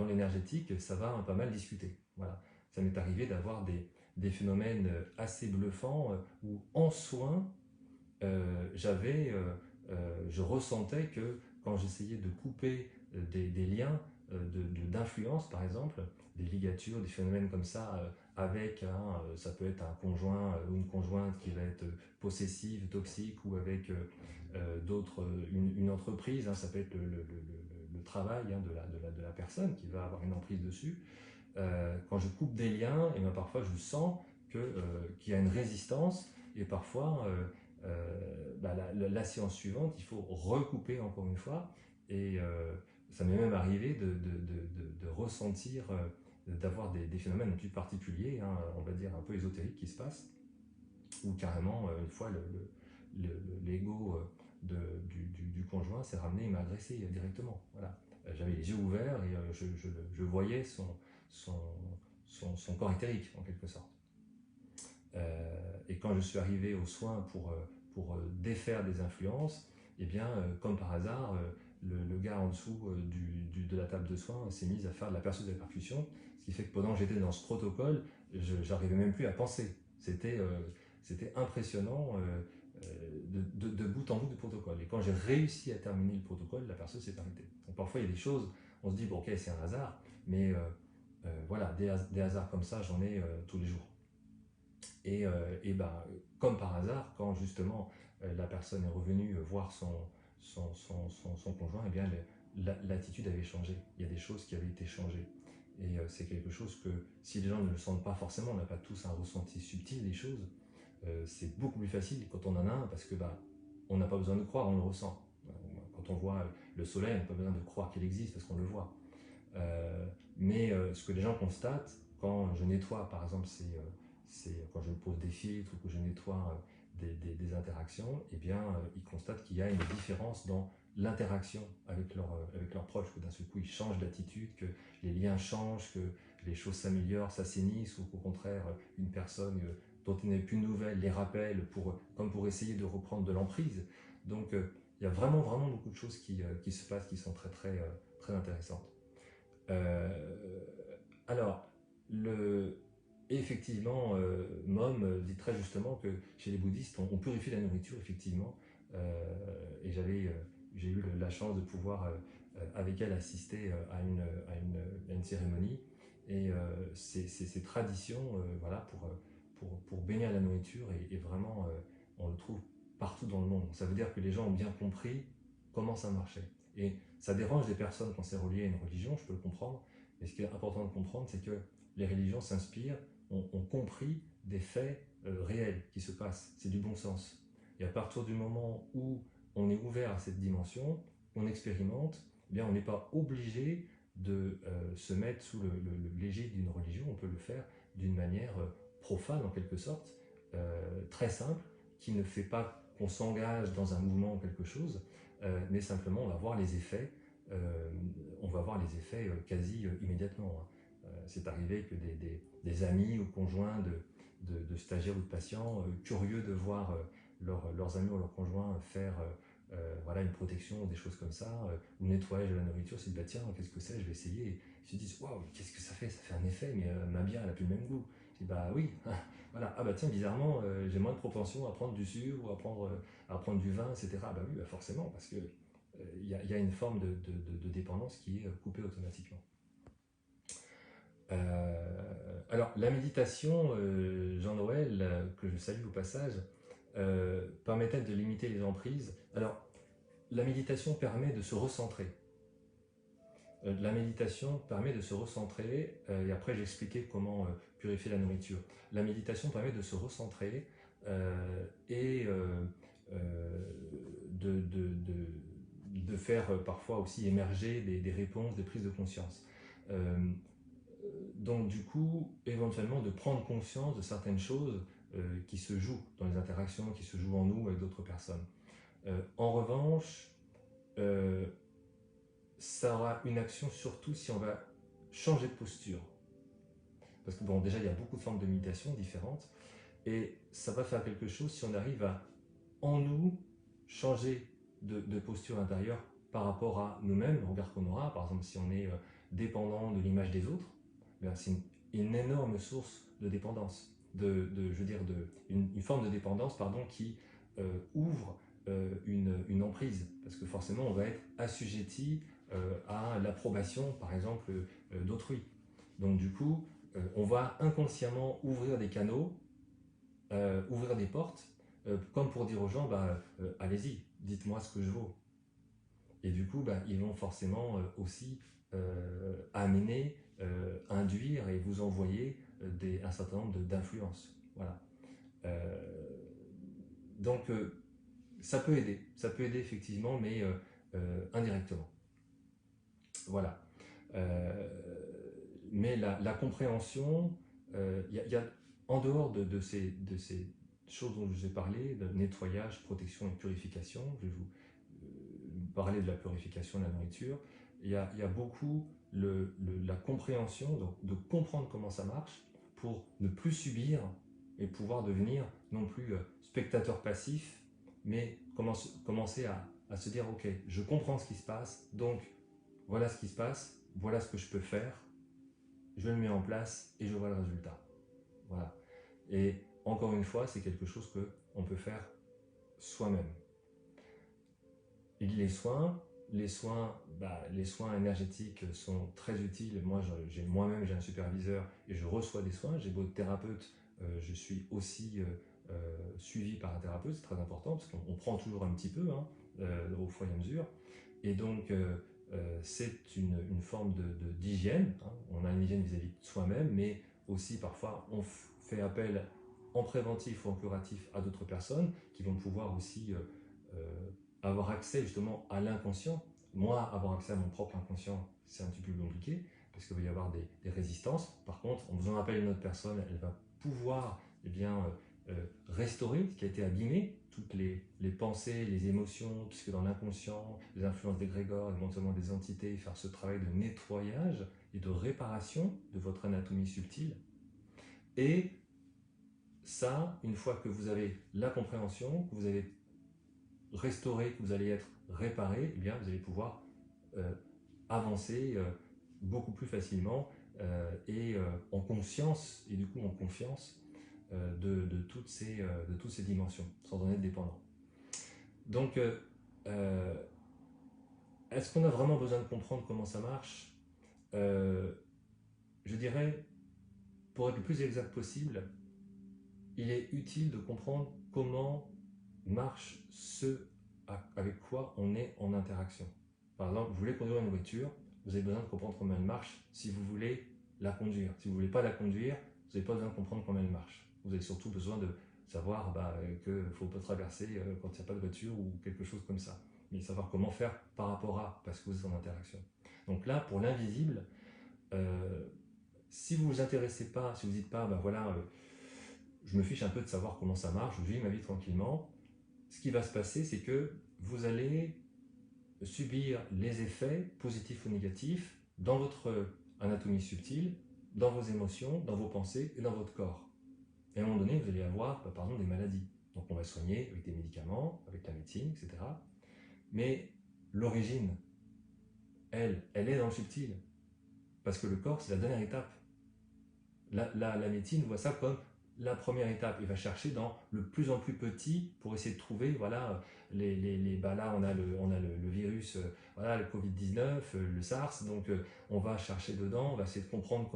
l'énergétique, ça va pas mal discuter. Voilà. Ça m'est arrivé d'avoir des phénomènes assez bluffants où en soin, je ressentais que quand j'essayais de couper des liens d'influence, par exemple, des ligatures, des phénomènes comme ça, ça peut être un conjoint ou une conjointe qui va être possessive, toxique, ou avec une entreprise, hein, ça peut être le travail hein, de la personne qui va avoir une emprise dessus. Quand je coupe des liens, et bien parfois je sens qu'il y a une résistance, et parfois la séance suivante, il faut recouper encore une fois, et ça m'est même arrivé de ressentir, d'avoir des phénomènes un peu particuliers, hein, on va dire un peu ésotériques qui se passent, où carrément, une fois, l'ego du conjoint s'est ramené et m'a agressé directement. Voilà. J'avais les yeux ouverts et je voyais son, son corps éthérique, en quelque sorte. Et quand je suis arrivé aux soins pour défaire des influences, eh bien, comme par hasard, le gars en dessous de la table de soins s'est mis à faire de la perceuse de la percussion, ce qui fait que pendant que j'étais dans ce protocole, j'arrivais même plus à penser. C'était impressionnant de bout en bout du protocole. Et quand j'ai réussi à terminer le protocole, la perceuse s'est arrêtée. Donc parfois il y a des choses, on se dit bon ok c'est un hasard, mais voilà, des hasards comme ça j'en ai tous les jours. Et ben, comme par hasard, quand justement la personne est revenue voir son conjoint, eh bien l'attitude avait changé. Il y a des choses qui avaient été changées. Et c'est quelque chose que si les gens ne le sentent pas forcément, on n'a pas tous un ressenti subtil des choses, c'est beaucoup plus facile quand on en a un parce que bah, on n'a pas besoin de croire, on le ressent. Quand on voit le soleil, on n'a pas besoin de croire qu'il existe parce qu'on le voit. Mais ce que les gens constatent quand je nettoie, par exemple, c'est quand je pose des filtres ou que je nettoie des interactions, eh bien, ils constatent qu'il y a une différence dans l'interaction avec leurs proches, que d'un seul coup ils changent d'attitude, que les liens changent, que les choses s'améliorent, s'assainissent, ou qu'au contraire, une personne dont il n'y avait plus de nouvelles les rappelle comme pour essayer de reprendre de l'emprise. Donc il y a vraiment, vraiment beaucoup de choses qui se passent qui sont très, très, très intéressantes. Euh, alors, effectivement, Mom dit très justement que chez les bouddhistes, on purifie la nourriture, effectivement. Et j'ai eu la chance de pouvoir, avec elle, assister à une cérémonie. Et ces traditions, voilà, pour bénir la nourriture, et vraiment, on le trouve partout dans le monde. Ça veut dire que les gens ont bien compris comment ça marchait. Et ça dérange des personnes quand c'est relié à une religion, je peux le comprendre, Mais ce qui est important de comprendre, c'est que les religions s'inspirent, ont compris des faits réels qui se passent. C'est du bon sens. Et à partir du moment où on est ouvert à cette dimension, on expérimente, eh bien on n'est pas obligé de se mettre sous l'égide d'une religion. On peut le faire d'une manière profane en quelque sorte, très simple, qui ne fait pas qu'on s'engage dans un mouvement ou quelque chose, mais simplement on va voir les effets, quasi immédiatement, hein. C'est arrivé que des amis ou conjoints de stagiaires ou de patients, curieux de voir leurs amis ou leurs conjoints faire voilà, une protection ou des choses comme ça, ou nettoyage de la nourriture, c'est bah tiens, qu'est-ce que c'est, je vais essayer. Et ils se disent waouh, qu'est-ce que ça fait un effet, mais ma bière elle a plus le même goût. Je dis bah oui, voilà, ah bah tiens, bizarrement, j'ai moins de propension à prendre du sucre ou à prendre du vin, etc. Bah oui, bah forcément, parce que y a une forme de dépendance qui est coupée automatiquement. Alors, la méditation, Jean-Noël, que je salue au passage, permettait de limiter les emprises. Alors, la méditation permet de se recentrer. La méditation permet de se recentrer, et après j'expliquais comment purifier la nourriture. La méditation permet de se recentrer et de faire parfois aussi émerger des réponses, des prises de conscience. Donc du coup, éventuellement de prendre conscience de certaines choses qui se jouent dans les interactions, qui se jouent en nous avec d'autres personnes. En revanche, ça aura une action surtout si on va changer de posture. Parce que bon, déjà, il y a beaucoup de formes de méditation différentes, et ça va faire quelque chose si on arrive à, en nous, changer de posture intérieure par rapport à nous-mêmes, le regard qu'on aura. Par exemple, si on est dépendant de l'image des autres, c'est une énorme source de dépendance, je veux dire, une forme de dépendance pardon, qui ouvre une emprise, parce que forcément on va être assujetti à l'approbation, par exemple, d'autrui. Donc du coup, on va inconsciemment ouvrir des canaux, ouvrir des portes, comme pour dire aux gens, bah, allez-y, dites-moi ce que je vaux. Et du coup, bah, ils vont forcément aussi amener, induire et vous envoyer un certain nombre d'influences. Voilà. Donc, ça peut aider effectivement, mais indirectement. Voilà. Mais la compréhension, y a, en dehors de ces choses dont je vous ai parlé, de nettoyage, protection et purification, je vais vous parler de la purification de la nourriture, il y a beaucoup la compréhension, donc de comprendre comment ça marche pour ne plus subir et pouvoir devenir non plus spectateur passif, mais commencer à se dire ok, je comprends ce qui se passe, donc voilà ce qui se passe, voilà ce que je peux faire, je le mets en place et je vois le résultat. Voilà. Et encore une fois, c'est quelque chose qu'on peut faire soi-même. Les soins, les soins énergétiques sont très utiles. Moi-même, j'ai un superviseur et je reçois des soins. J'ai beau être thérapeute, je suis aussi suivi par un thérapeute. C'est très important parce qu'on prend toujours un petit peu hein, au fur et à mesure. Et donc, c'est une forme d'hygiène. Hein. On a une hygiène vis-à-vis de soi-même, mais aussi parfois on fait appel en préventif ou en curatif à d'autres personnes qui vont pouvoir aussi avoir accès justement à l'inconscient. Moi, avoir accès à mon propre inconscient, c'est un petit peu compliqué parce qu'il va y avoir des résistances. Par contre, en faisant appel à une autre personne, elle va pouvoir eh bien, restaurer ce qui a été abîmé, toutes les pensées, les émotions, puisque dans l'inconscient, les influences d'égrégores, éventuellement des entités, faire ce travail de nettoyage et de réparation de votre anatomie subtile. Et ça, une fois que vous avez la compréhension, que vous avez restauré, que vous allez être réparé, eh bien, vous allez pouvoir avancer beaucoup plus facilement et en conscience et du coup en confiance de toutes ces dimensions, sans en être dépendant. Donc, est-ce qu'on a vraiment besoin de comprendre comment ça marche? Je dirais, pour être le plus exact possible, il est utile de comprendre comment marche ce avec quoi on est en interaction. Par exemple, vous voulez conduire une voiture, vous avez besoin de comprendre comment elle marche si vous voulez la conduire. Si vous ne voulez pas la conduire, vous n'avez pas besoin de comprendre comment elle marche. Vous avez surtout besoin de savoir qu'il ne faut pas traverser quand il n'y a pas de voiture ou quelque chose comme ça. Mais savoir comment faire par rapport à, parce que vous êtes en interaction. Donc là, pour l'invisible, si vous ne vous intéressez pas, si vous ne dites pas, je me fiche un peu de savoir comment ça marche, je vis ma vie tranquillement, ce qui va se passer, c'est que vous allez subir les effets positifs ou négatifs dans votre anatomie subtile, dans vos émotions, dans vos pensées et dans votre corps. Et à un moment donné, vous allez avoir, par exemple, des maladies. Donc on va soigner avec des médicaments, avec la médecine, etc. Mais l'origine, elle est dans le subtil. Parce que le corps, c'est la dernière étape. La médecine voit ça comme la première étape. Il va chercher dans le plus en plus petit pour essayer de trouver, voilà, là on a le virus, voilà, le Covid-19, le SARS, donc on va chercher dedans, on va essayer de comprendre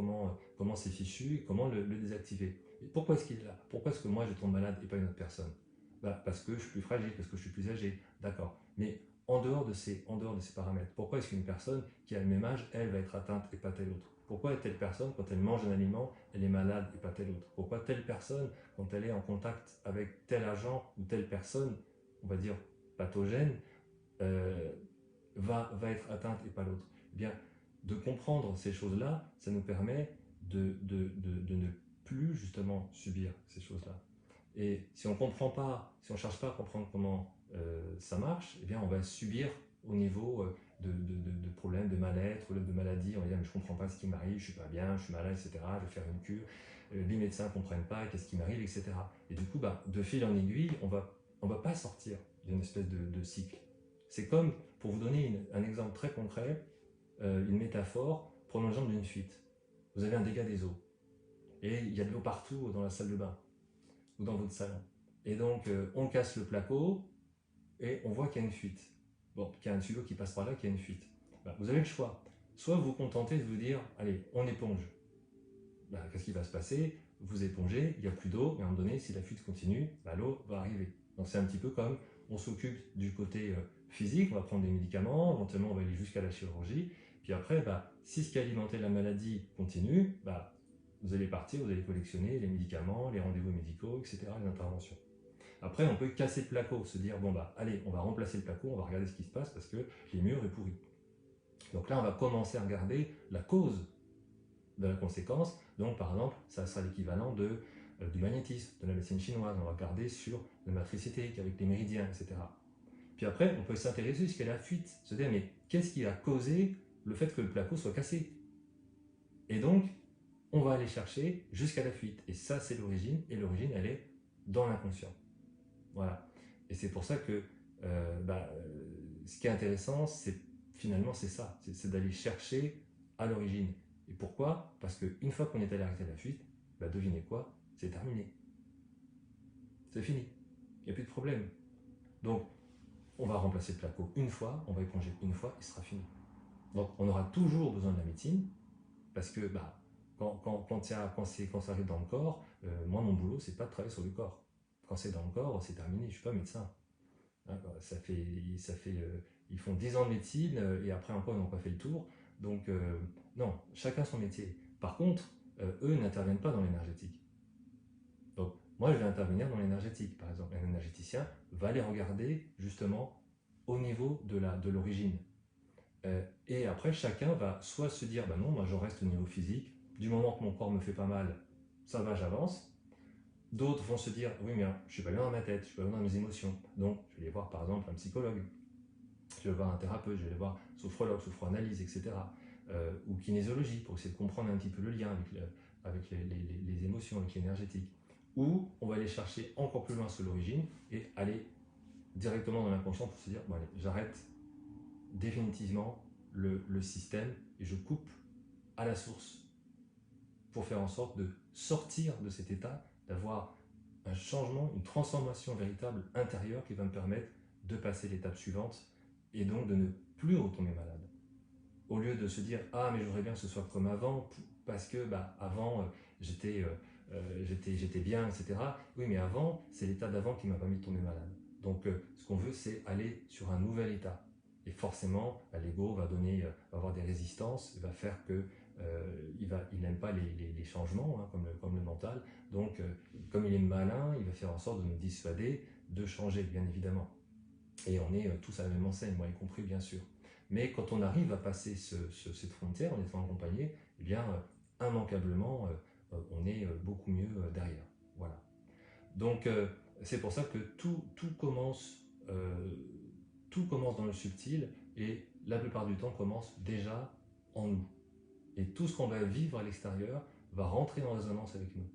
comment c'est fichu, et comment le désactiver. Et pourquoi est-ce qu'il est là? Pourquoi est-ce que moi je tombe malade et pas une autre personne? Parce que je suis plus fragile, parce que je suis plus âgé, d'accord. Mais en dehors de ces paramètres, pourquoi est-ce qu'une personne qui a le même âge, elle va être atteinte et pas telle autre? Pourquoi telle personne, quand elle mange un aliment, elle est malade et pas telle autre? Pourquoi telle personne, quand elle est en contact avec tel agent ou telle personne, on va dire pathogène, euh, va être atteinte et pas l'autre? Eh bien, de comprendre ces choses-là, ça nous permet de ne plus justement subir ces choses-là. Et si on comprend pas, si on cherche pas à comprendre comment ça marche, eh bien on va subir au niveau de problèmes, de mal-être, de maladies. On va dire mais je comprends pas ce qui m'arrive, je suis pas bien, je suis malade, etc. Je vais faire une cure. Les médecins comprennent pas, qu'est-ce qui m'arrive, etc. Et du coup, de fil en aiguille, on va pas sortir d'une espèce de cycle. C'est comme, pour vous donner un exemple très concret, une métaphore, prenons l'exemple d'une fuite. Vous avez un dégât des eaux et il y a de l'eau partout dans la salle de bain ou dans votre salon. Et donc, on casse le placo et on voit qu'il y a une fuite. Bon, qu'il y a un tuyau qui passe par là, qu'il y a une fuite. Vous avez le choix. Soit vous vous contentez de vous dire, allez, on éponge. Qu'est-ce qui va se passer? Vous épongez, il n'y a plus d'eau, mais à un moment donné, si la fuite continue, l'eau va arriver. Donc c'est un petit peu comme on s'occupe du côté physique, on va prendre des médicaments, éventuellement on va aller jusqu'à la chirurgie, puis après, si ce qui alimentait la maladie continue, vous allez partir, vous allez collectionner les médicaments, les rendez-vous médicaux, etc., les interventions. Après, on peut casser le placo, se dire, allez, on va remplacer le placo, on va regarder ce qui se passe parce que les murs est pourri. Donc là, on va commencer à regarder la cause de la conséquence. Donc, par exemple, ça sera l'équivalent du magnétisme, de la médecine chinoise. On va regarder sur la matricité, avec les méridiens, etc. Puis après, on peut s'intéresser jusqu'à la fuite, se dire, mais qu'est-ce qui a causé le fait que le placo soit cassé? Et donc, on va aller chercher jusqu'à la fuite. Et ça, c'est l'origine. Et l'origine, elle est dans l'inconscient. Voilà. Et c'est pour ça que ce qui est intéressant, finalement, c'est ça. C'est d'aller chercher à l'origine. Et pourquoi? Parce qu'une fois qu'on est allé arrêter la fuite, devinez quoi? C'est terminé. C'est fini. Il n'y a plus de problème. Donc, on va remplacer le placo une fois, on va éponger une fois, il sera fini. Donc, on aura toujours besoin de la médecine, parce que quand ça arrive dans le corps, moi, mon boulot, c'est pas de travailler sur le corps. Quand c'est dans le corps, c'est terminé, je ne suis pas médecin. Hein, ils font 10 ans de médecine et après encore ils n'ont pas fait le tour. Donc non, chacun son métier. Par contre, eux n'interviennent pas dans l'énergétique. Donc moi je vais intervenir dans l'énergétique. Par exemple, un énergéticien va aller regarder justement au niveau de l'origine. Et après chacun va soit se dire non, moi je reste au niveau physique, du moment que mon corps me fait pas mal, ça va, j'avance. D'autres vont se dire, oui mais je suis pas bien dans ma tête, je suis pas bien dans mes émotions. Donc je vais aller voir par exemple un psychologue, je vais voir un thérapeute, je vais aller voir sophrologue, sophroanalyse, etc. Ou kinésiologie pour essayer de comprendre un petit peu le lien avec les émotions, avec l'énergétique. Ou on va aller chercher encore plus loin sur l'origine et aller directement dans l'inconscient pour se dire, allez, j'arrête définitivement le système et je coupe à la source pour faire en sorte de sortir de cet état, d'avoir un changement, une transformation véritable intérieure qui va me permettre de passer l'étape suivante et donc de ne plus retomber malade. Au lieu de se dire « Ah, mais j'aimerais bien que ce soit comme avant, parce que avant j'étais bien, etc. » Oui, mais avant, c'est l'état d'avant qui m'a permis de tomber malade. Donc ce qu'on veut, c'est aller sur un nouvel état. et forcément l'ego va va avoir des résistances, va faire que il n'aime pas les changements, hein, comme le mental. Donc, comme il est malin, il va faire en sorte de nous dissuader de changer, bien évidemment. Et on est tous à la même enseigne, moi y compris, bien sûr. Mais quand on arrive à passer cette frontière en étant accompagné, eh bien, immanquablement, on est beaucoup mieux derrière. Voilà. Donc, c'est pour ça que tout commence dans le subtil et la plupart du temps commence déjà en nous. Et tout ce qu'on va vivre à l'extérieur va rentrer en résonance avec nous.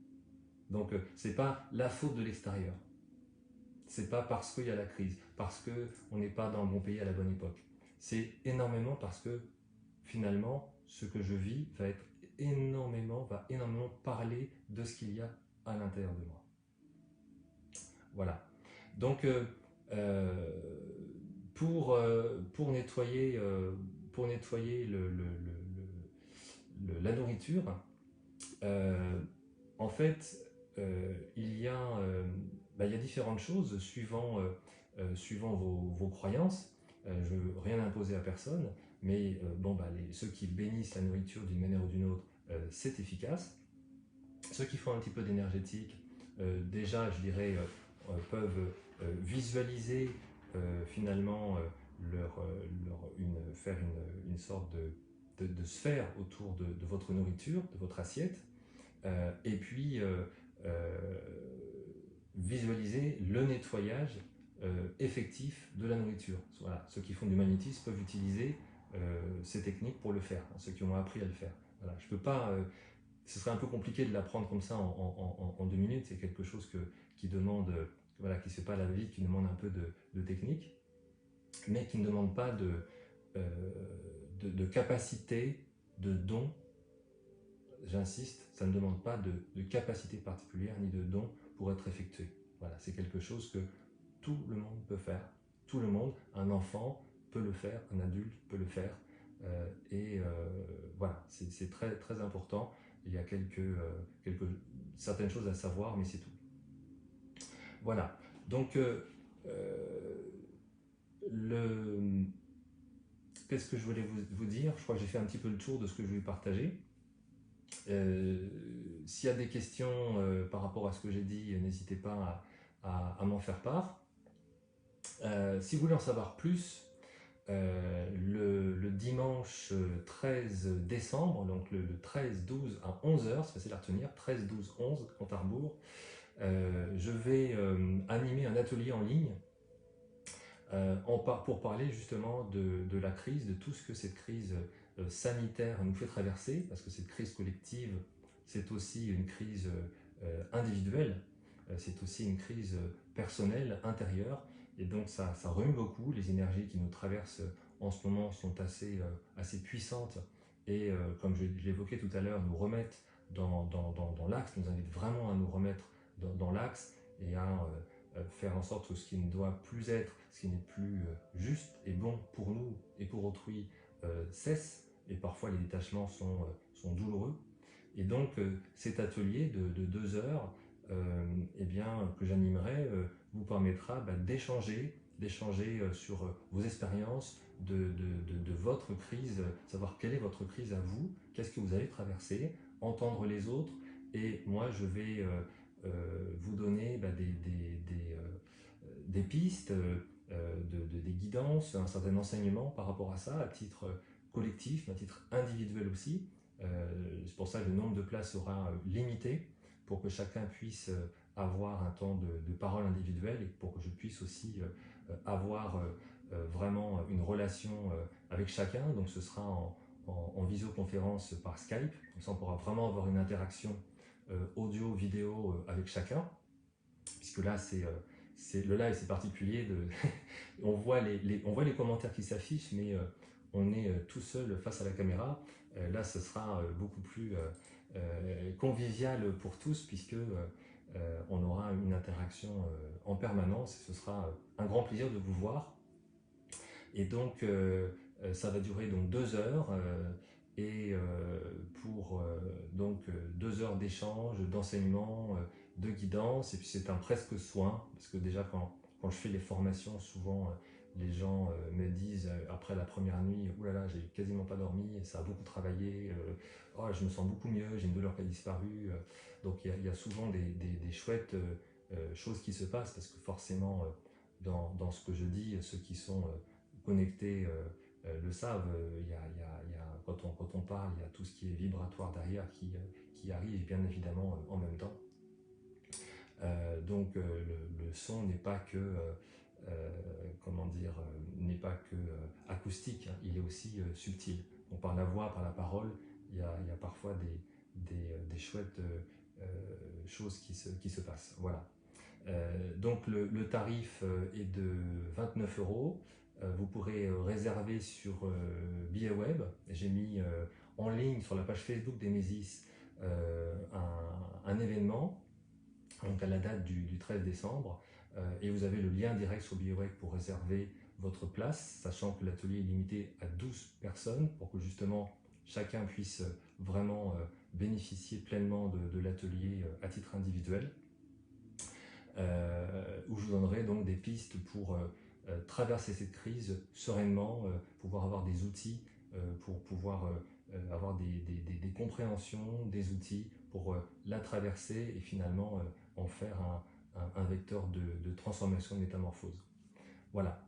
Donc, c'est pas la faute de l'extérieur. C'est pas parce qu'il y a la crise, parce qu'on n'est pas dans le bon pays à la bonne époque. C'est énormément parce que finalement, ce que je vis va énormément parler de ce qu'il y a à l'intérieur de moi. Voilà. Donc, pour nettoyer, la nourriture, en fait, il y a différentes choses suivant vos croyances. Je ne veux rien imposer à personne, mais ceux qui bénissent la nourriture d'une manière ou d'une autre, c'est efficace. Ceux qui font un petit peu d'énergétique, déjà, je dirais, peuvent visualiser finalement faire une sorte de sphère autour de votre nourriture, de votre assiette, et puis visualiser le nettoyage effectif de la nourriture. Voilà. Ceux qui font du magnétisme peuvent utiliser ces techniques pour le faire, hein, ceux qui ont appris à le faire. Voilà. Je peux pas, ce serait un peu compliqué de l'apprendre comme ça en 2 minutes. C'est quelque chose qui demande, voilà, qui ne se fait pas à la vite, qui demande un peu de technique, mais qui ne demande pas de capacité, de don. J'insiste, ça ne demande pas de capacité particulière ni de don pour être effectué. Voilà, c'est quelque chose que tout le monde peut faire. Tout le monde, un enfant peut le faire, un adulte peut le faire. Voilà, c'est très, très important. Il y a certaines choses à savoir, mais c'est tout. Voilà. Donc, qu'est-ce que je voulais vous dire? Je crois que j'ai fait un petit peu le tour de ce que je voulais partager. S'il y a des questions par rapport à ce que j'ai dit, n'hésitez pas à m'en faire part. Si vous voulez en savoir plus, le dimanche 13 décembre, donc le 13-12 à 11h, c'est facile à retenir, 13-12-11, compte à rebours, je vais animer un atelier en ligne pour parler justement de la crise, de tout ce que cette crise sanitaire nous fait traverser, parce que cette crise collective, c'est aussi une crise individuelle, c'est aussi une crise personnelle, intérieure, et donc ça remue beaucoup. Les énergies qui nous traversent en ce moment sont assez puissantes, et comme je l'évoquais tout à l'heure, nous remettent dans l'axe, nous invitent vraiment à nous remettre dans l'axe, et à faire en sorte que ce qui ne doit plus être, ce qui n'est plus juste et bon pour nous et pour autrui cesse, et parfois les détachements sont douloureux. Et donc cet atelier de 2 heures que j'animerai vous permettra d'échanger sur vos expériences de votre crise, savoir quelle est votre crise à vous, qu'est-ce que vous avez traversé, entendre les autres, et moi je vais vous donner des pistes, des guidances, un certain enseignement par rapport à ça, à titre collectif, à titre individuel aussi. C'est pour ça que le nombre de places sera limité, pour que chacun puisse avoir un temps de parole individuelle, et pour que je puisse aussi avoir vraiment une relation avec chacun. Donc ce sera en visioconférence par Skype, comme ça on pourra vraiment avoir une interaction audio, vidéo avec chacun, puisque là le live c'est particulier, on voit les commentaires qui s'affichent, mais on est tout seul face à la caméra. Là ce sera beaucoup plus convivial pour tous, puisque on aura une interaction en permanence, et ce sera un grand plaisir de vous voir. Et donc ça va durer donc 2 heures, pour 2 heures d'échange, d'enseignement, de guidance, et puis c'est un presque soin, parce que déjà quand je fais les formations, souvent les gens me disent après la première nuit, « Ouh là là, j'ai quasiment pas dormi, ça a beaucoup travaillé, oh, je me sens beaucoup mieux, j'ai une douleur qui a disparu. » Donc il y a souvent des chouettes choses qui se passent parce que forcément, dans ce que je dis, ceux qui sont connectés le savent. Quand on parle, il y a tout ce qui est vibratoire derrière qui arrive bien évidemment en même temps. Donc le son n'est pas que comment dire, n'est pas que acoustique, hein, il est aussi subtil. Donc par la voix, par la parole, il y a parfois des chouettes choses qui se passent. Voilà. Donc le tarif est de 29 euros. Vous pourrez réserver sur Billet Web. J'ai mis en ligne sur la page Facebook d'Emesis un événement, donc à la date du 13 décembre, et vous avez le lien direct sur Billet Web pour réserver votre place, sachant que l'atelier est limité à 12 personnes pour que justement chacun puisse vraiment bénéficier pleinement de l'atelier à titre individuel. Où je vous donnerai donc des pistes pour traverser cette crise sereinement, pouvoir avoir des outils pour pouvoir avoir des compréhensions, des outils pour la traverser et finalement en faire un vecteur de transformation, de métamorphose. Voilà.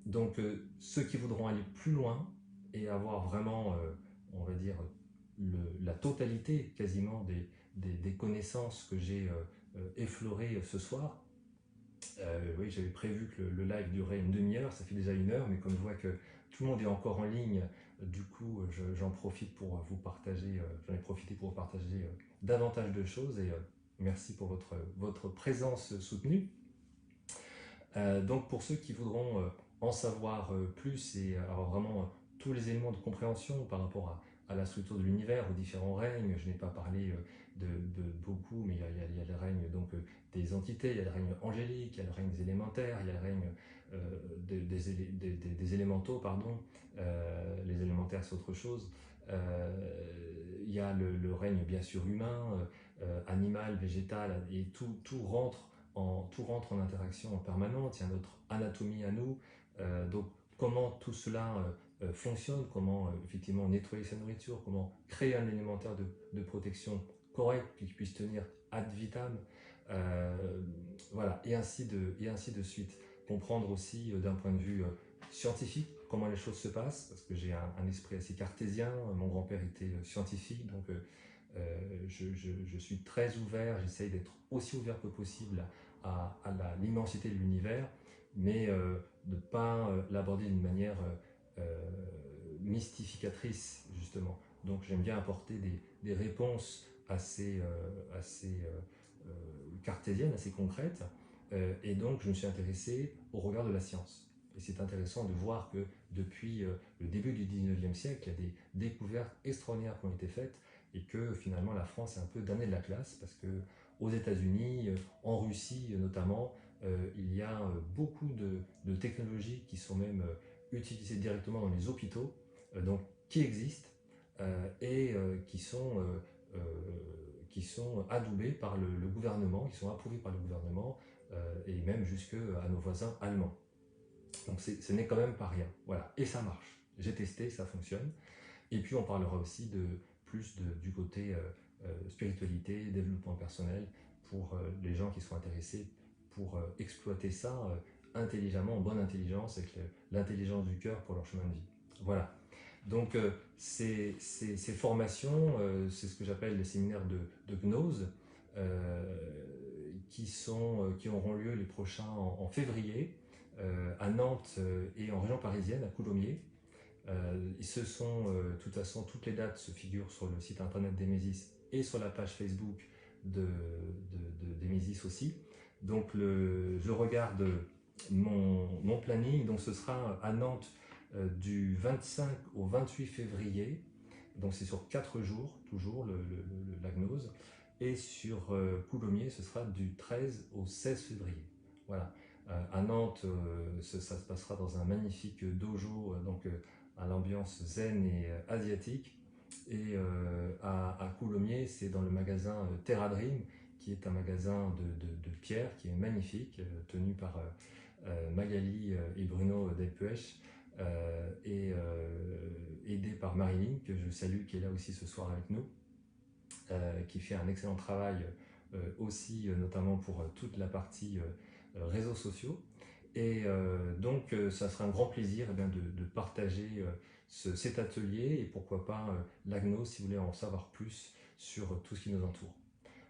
Donc ceux qui voudront aller plus loin et avoir vraiment, on va dire, la totalité quasiment des connaissances que j'ai effleurées ce soir. Oui, j'avais prévu que le live durait une demi-heure, ça fait déjà 1 heure, mais comme je vois que tout le monde est encore en ligne, du coup j'en profite pour vous partager, j'en ai profité pour vous partager davantage de choses et merci pour votre présence soutenue. Donc pour ceux qui voudront en savoir plus et avoir vraiment tous les éléments de compréhension par rapport à la structure de l'univers, aux différents règnes, je n'ai pas parlé de beaucoup, mais il y a le règne donc, des entités, il y a le règne angélique, il y a le règne des élémentaires, il y a le règne des élémentaux, pardon. Les élémentaires c'est autre chose. Il y a le règne bien sûr humain, animal, végétal, et tout rentre en interaction en permanente. Il y a notre anatomie à nous. Donc comment tout cela fonctionne, comment effectivement nettoyer sa nourriture, comment créer un élémentaire de protection correct qui puisse tenir ad vitam, voilà, et ainsi de suite. Comprendre aussi d'un point de vue scientifique comment les choses se passent, parce que j'ai un esprit assez cartésien, mon grand-père était scientifique, donc je suis très ouvert, j'essaye d'être aussi ouvert que possible à l'immensité de l'univers, mais de ne pas l'aborder d'une manière mystificatrice, justement. Donc j'aime bien apporter des réponses assez cartésiennes, assez concrètes, et donc je me suis intéressé au regard de la science. Et c'est intéressant de voir que depuis le début du 19e siècle, il y a des découvertes extraordinaires qui ont été faites et que finalement la France est un peu damnée de la classe parce que aux États-Unis, en Russie notamment, il y a beaucoup de technologies qui sont même utilisées directement dans les hôpitaux, donc qui existent et qui sont adoubées par le gouvernement, qui sont approuvées par le gouvernement et même jusque à nos voisins allemands. Donc ce n'est quand même pas rien. Voilà. Et ça marche. J'ai testé, ça fonctionne. Et puis on parlera aussi du côté spiritualité, développement personnel, pour les gens qui sont intéressés pour exploiter ça intelligemment, en bonne intelligence, avec l'intelligence du cœur pour leur chemin de vie. Voilà. Donc ces formations, c'est ce que j'appelle les séminaires de gnose, qui auront lieu les prochains en février, à Nantes et en région parisienne, à Coulommiers. De toute façon, toutes les dates se figurent sur le site internet d'Emesis et sur la page Facebook d'Emesis aussi. Donc je regarde mon planning, donc ce sera à Nantes du 25 au 28 février, donc c'est sur 4 jours, toujours la gnose, et sur Coulommiers, ce sera du 13 au 16 février. Voilà. À Nantes, ça se passera dans un magnifique dojo, donc à l'ambiance zen et asiatique. Et à Coulommiers, c'est dans le magasin Terra Dream, qui est un magasin de pierre qui est magnifique, tenu par Magali et Bruno Delpech, et aidé par Marilyn, que je salue, qui est là aussi ce soir avec nous, qui fait un excellent travail aussi, notamment pour toute la partie réseaux sociaux. Et donc, ça sera un grand plaisir eh bien, de partager cet atelier et pourquoi pas l'AGNO si vous voulez en savoir plus sur tout ce qui nous entoure.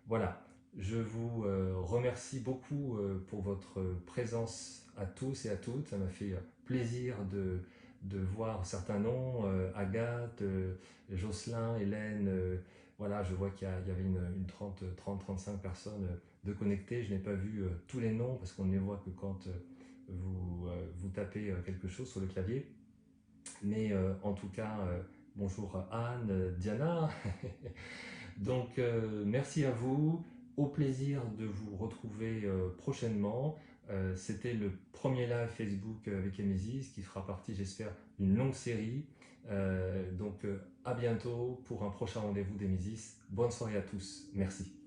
Voilà, je vous remercie beaucoup pour votre présence à tous et à toutes. Ça m'a fait plaisir de voir certains noms, Agathe, Jocelyn, Hélène. Voilà, je vois qu'il y avait une 30-35 personnes de connectées. Je n'ai pas vu tous les noms parce qu'on ne les voit que quand vous tapez quelque chose sur le clavier. Mais en tout cas, bonjour Anne, Diana. Donc merci à vous, au plaisir de vous retrouver prochainement. C'était le premier live Facebook avec Emesis qui fera partie, j'espère, d'une longue série. Donc à bientôt pour un prochain rendez-vous d'Emesis. Bonne soirée à tous, merci.